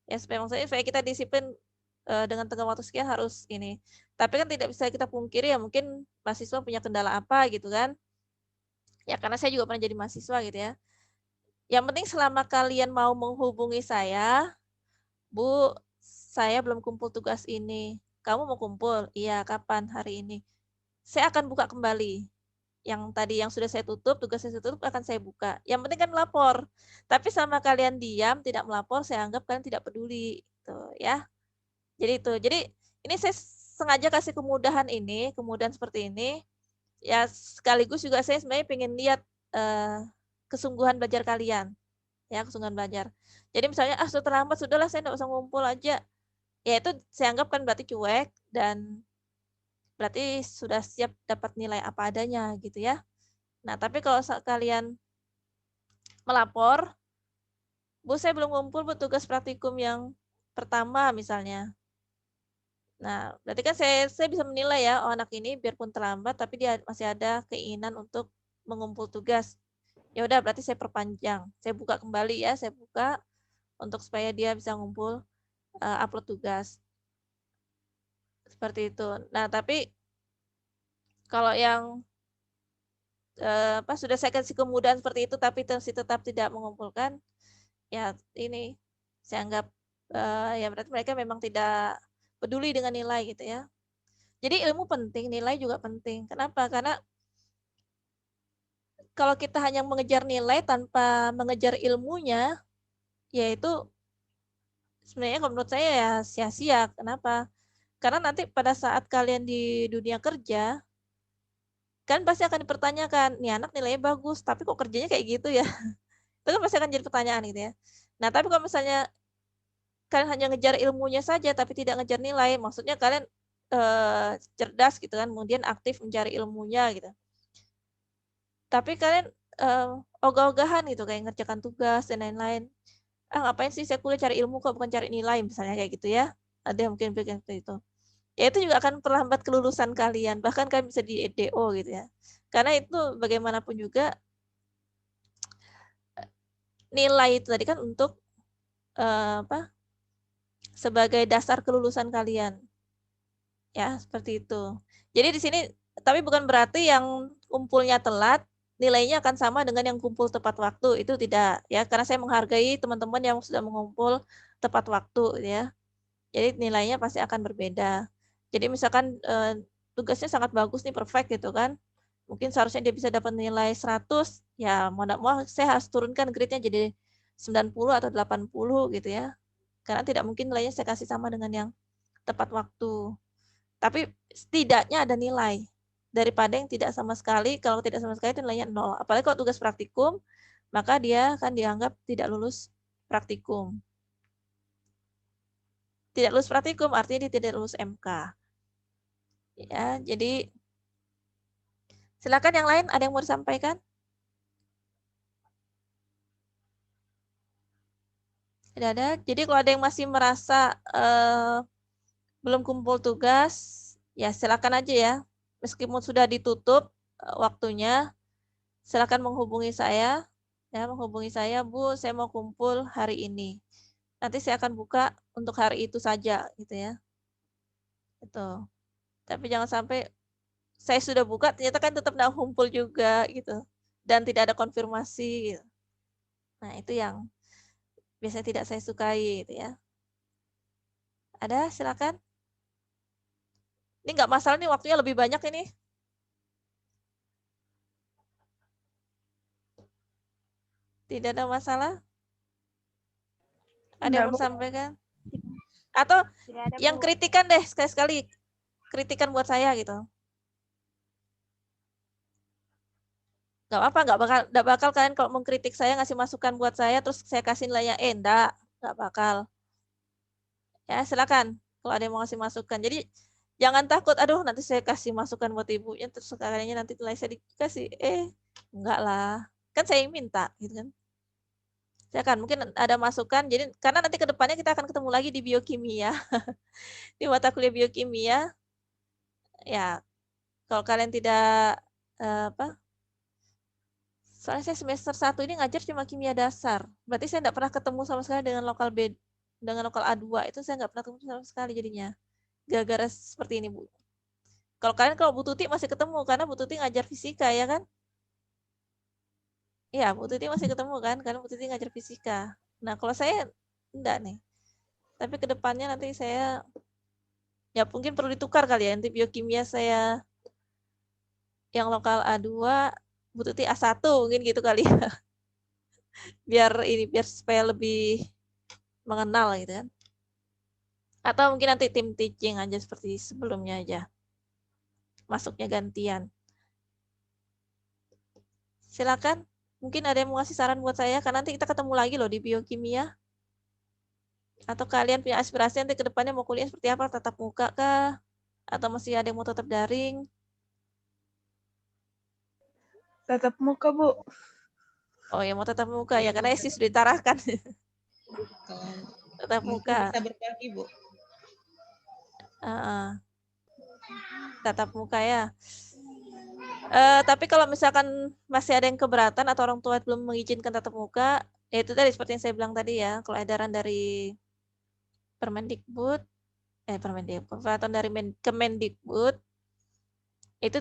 Ya, supaya kita disiplin dengan tengah waktu sekian harus ini. Tapi kan tidak bisa kita pungkiri ya, mungkin mahasiswa punya kendala apa gitu kan. Ya, karena saya juga pernah jadi mahasiswa gitu ya. Yang penting selama kalian mau menghubungi saya, Bu, saya belum kumpul tugas ini. Kamu mau kumpul? Iya, kapan? Hari ini. Saya akan buka kembali. yang tadi yang sudah saya tutup, tugas saya tutup akan saya buka. Yang penting kan melapor. Tapi sama kalian diam, tidak melapor, saya anggap kalian tidak peduli, gitu ya. Jadi itu. Jadi ini saya sengaja kasih kemudahan seperti ini. Ya sekaligus juga saya sebenarnya pengen lihat kesungguhan belajar kalian. Ya, kesungguhan belajar. Jadi misalnya sudah terlambat, sudahlah saya tidak usah ngumpul aja. Ya itu saya anggap kan berarti cuek dan berarti sudah siap dapat nilai apa adanya gitu ya. Nah, tapi kalau kalian melapor, Bu saya belum ngumpul Bu tugas praktikum yang pertama misalnya. Nah, berarti kan saya bisa menilai ya, anak ini biarpun terlambat tapi dia masih ada keinginan untuk mengumpul tugas. Ya udah berarti saya perpanjang. Saya buka kembali ya, saya buka untuk supaya dia bisa ngumpul upload tugas. Seperti itu. Nah, tapi kalau yang sudah saya kasih kemudahan seperti itu tapi tetap tidak mengumpulkan, ya ini saya anggap ya berarti mereka memang tidak peduli dengan nilai gitu ya. Jadi ilmu penting, nilai juga penting. Kenapa? Karena kalau kita hanya mengejar nilai tanpa mengejar ilmunya, yaitu sebenarnya kalau menurut saya ya sia-sia. Kenapa? Karena nanti pada saat kalian di dunia kerja, kan pasti akan dipertanyakan, nih anak nilainya bagus, tapi kok kerjanya kayak gitu ya? Itu kan pasti akan jadi pertanyaan gitu ya. Nah, tapi kalau misalnya kalian hanya ngejar ilmunya saja, tapi tidak ngejar nilai, maksudnya kalian cerdas gitu kan, kemudian aktif mencari ilmunya gitu. Tapi kalian ogah-ogahan gitu, kayak ngerjakan tugas dan lain-lain. Ngapain sih saya kuliah cari ilmu kok bukan cari nilai, misalnya kayak gitu ya. Ada yang mungkin pikir seperti itu. Ya itu juga akan perlambat kelulusan kalian, bahkan kalian bisa di EDO gitu ya. Karena itu bagaimanapun juga nilai itu tadi kan untuk sebagai dasar kelulusan kalian. Ya, seperti itu. Jadi di sini tapi bukan berarti yang kumpulnya telat nilainya akan sama dengan yang kumpul tepat waktu, itu tidak ya, karena saya menghargai teman-teman yang sudah mengumpul tepat waktu ya. Jadi nilainya pasti akan berbeda. Jadi misalkan tugasnya sangat bagus nih, perfect gitu kan. Mungkin seharusnya dia bisa dapat nilai 100, ya mau tidak mau saya harus turunkan grade-nya jadi 90 atau 80 gitu ya. Karena tidak mungkin nilainya saya kasih sama dengan yang tepat waktu. Tapi setidaknya ada nilai. Daripada yang tidak sama sekali, kalau tidak sama sekali itu nilainya 0. Apalagi kalau tugas praktikum, maka dia akan dianggap tidak lulus praktikum. Tidak lulus praktikum artinya dia tidak lulus MK. Ya, jadi silakan yang lain, ada yang mau disampaikan? Tidak ada. Jadi kalau ada yang masih merasa belum kumpul tugas, ya silakan aja ya. Meskipun sudah ditutup waktunya, silakan menghubungi saya. Ya, menghubungi saya, Bu, saya mau kumpul hari ini. Nanti saya akan buka untuk hari itu saja, gitu ya. Itu. Tapi jangan sampai saya sudah buka, ternyata kan tetap nggak kumpul juga, gitu. Dan tidak ada konfirmasi. Gitu. Nah, itu yang biasanya tidak saya sukai, gitu ya. Ada, silakan. Ini nggak masalah nih, waktunya lebih banyak ini. Tidak ada masalah? Ada yang mau sampaikan? Atau Tidak ada, yang Bu. kritikan deh, sekali-sekali. Kritikan buat saya gitu. Nggak apa, nggak bakal kalian kalau mengkritik saya, ngasih masukan buat saya, terus saya kasih nilainya nggak bakal. Ya, silakan kalau ada yang mau ngasih masukan. Jadi jangan takut, aduh nanti saya kasih masukan buat ibunya, terus kayaknya nanti nilai saya dikasih, enggak lah. Kan saya yang minta, gitu kan. Saya kan mungkin ada masukan, jadi karena nanti ke depannya kita akan ketemu lagi di biokimia. Di mata kuliah biokimia, ya kalau kalian tidak soalnya saya semester 1 ini ngajar cuma kimia dasar. Berarti saya tidak pernah ketemu sama sekali dengan lokal B, dengan lokal A2. Itu saya nggak pernah ketemu sama sekali jadinya. Gara-gara seperti ini, Bu. Kalau Bu Tuti masih ketemu, karena Bu Tuti ngajar fisika, ya kan? Iya, Bu Tuti masih ketemu kan, karena Bu Tuti ngajar fisika. Nah, kalau saya enggak nih. Tapi ke depannya nanti saya, ya mungkin perlu ditukar kali ya, nanti biokimia saya yang lokal A2, Bu Tuti A1 mungkin gitu kali ya. Biar supaya lebih mengenal gitu kan. Atau mungkin nanti tim teaching aja seperti sebelumnya aja. Masuknya gantian. Silakan. Mungkin ada yang mau ngasih saran buat saya, karena nanti kita ketemu lagi loh di biokimia. Atau kalian punya aspirasi nanti ke depannya mau kuliah seperti apa? Tatap muka kah? Atau masih ada yang mau tetap daring? Tatap muka, Bu. Oh ya mau tatap muka ya, karena isi sudah ditarahkan. Tatap Mungkin muka. bisa berbagi, Bu. Tatap muka ya. Tapi kalau misalkan masih ada yang keberatan atau orang tua belum mengizinkan tatap muka, ya itu tadi seperti yang saya bilang tadi ya, kalau edaran dari Permendikbud, peraturan dari Kemendikbud itu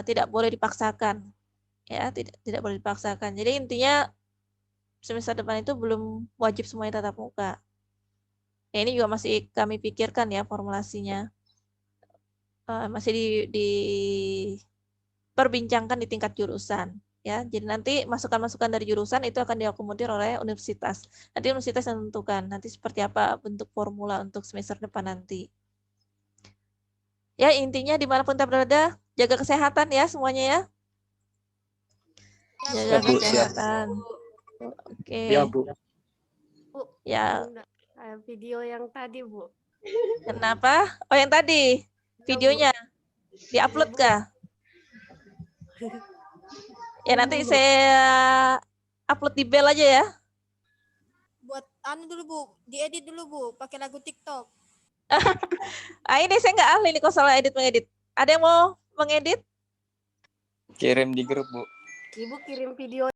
tidak boleh dipaksakan, ya tidak boleh dipaksakan. Jadi intinya semester depan itu belum wajib semuanya tatap muka. Ya, ini juga masih kami pikirkan ya formulasinya. Masih diperbincangkan di tingkat jurusan. Ya, jadi nanti masukan-masukan dari jurusan itu akan diakomodir oleh universitas. Nanti universitas yang menentukan nanti seperti apa bentuk formula untuk semester depan nanti. Ya, intinya dimanapun kita berada, jaga kesehatan ya semuanya ya. Jaga Siap, Bu, siap. kesehatan. Oke. Ya, Bu. Bu, Ya, video yang tadi, Bu. kenapa? Oh, yang tadi videonya diupload kah? Ya nanti saya upload di Bell aja ya. Buat anu dulu Bu, diedit dulu Bu, pakai lagu TikTok. Ini saya nggak ahli nih kalau soal edit mengedit. Ada yang mau mengedit? Kirim di grup, Bu. Ibu kirim video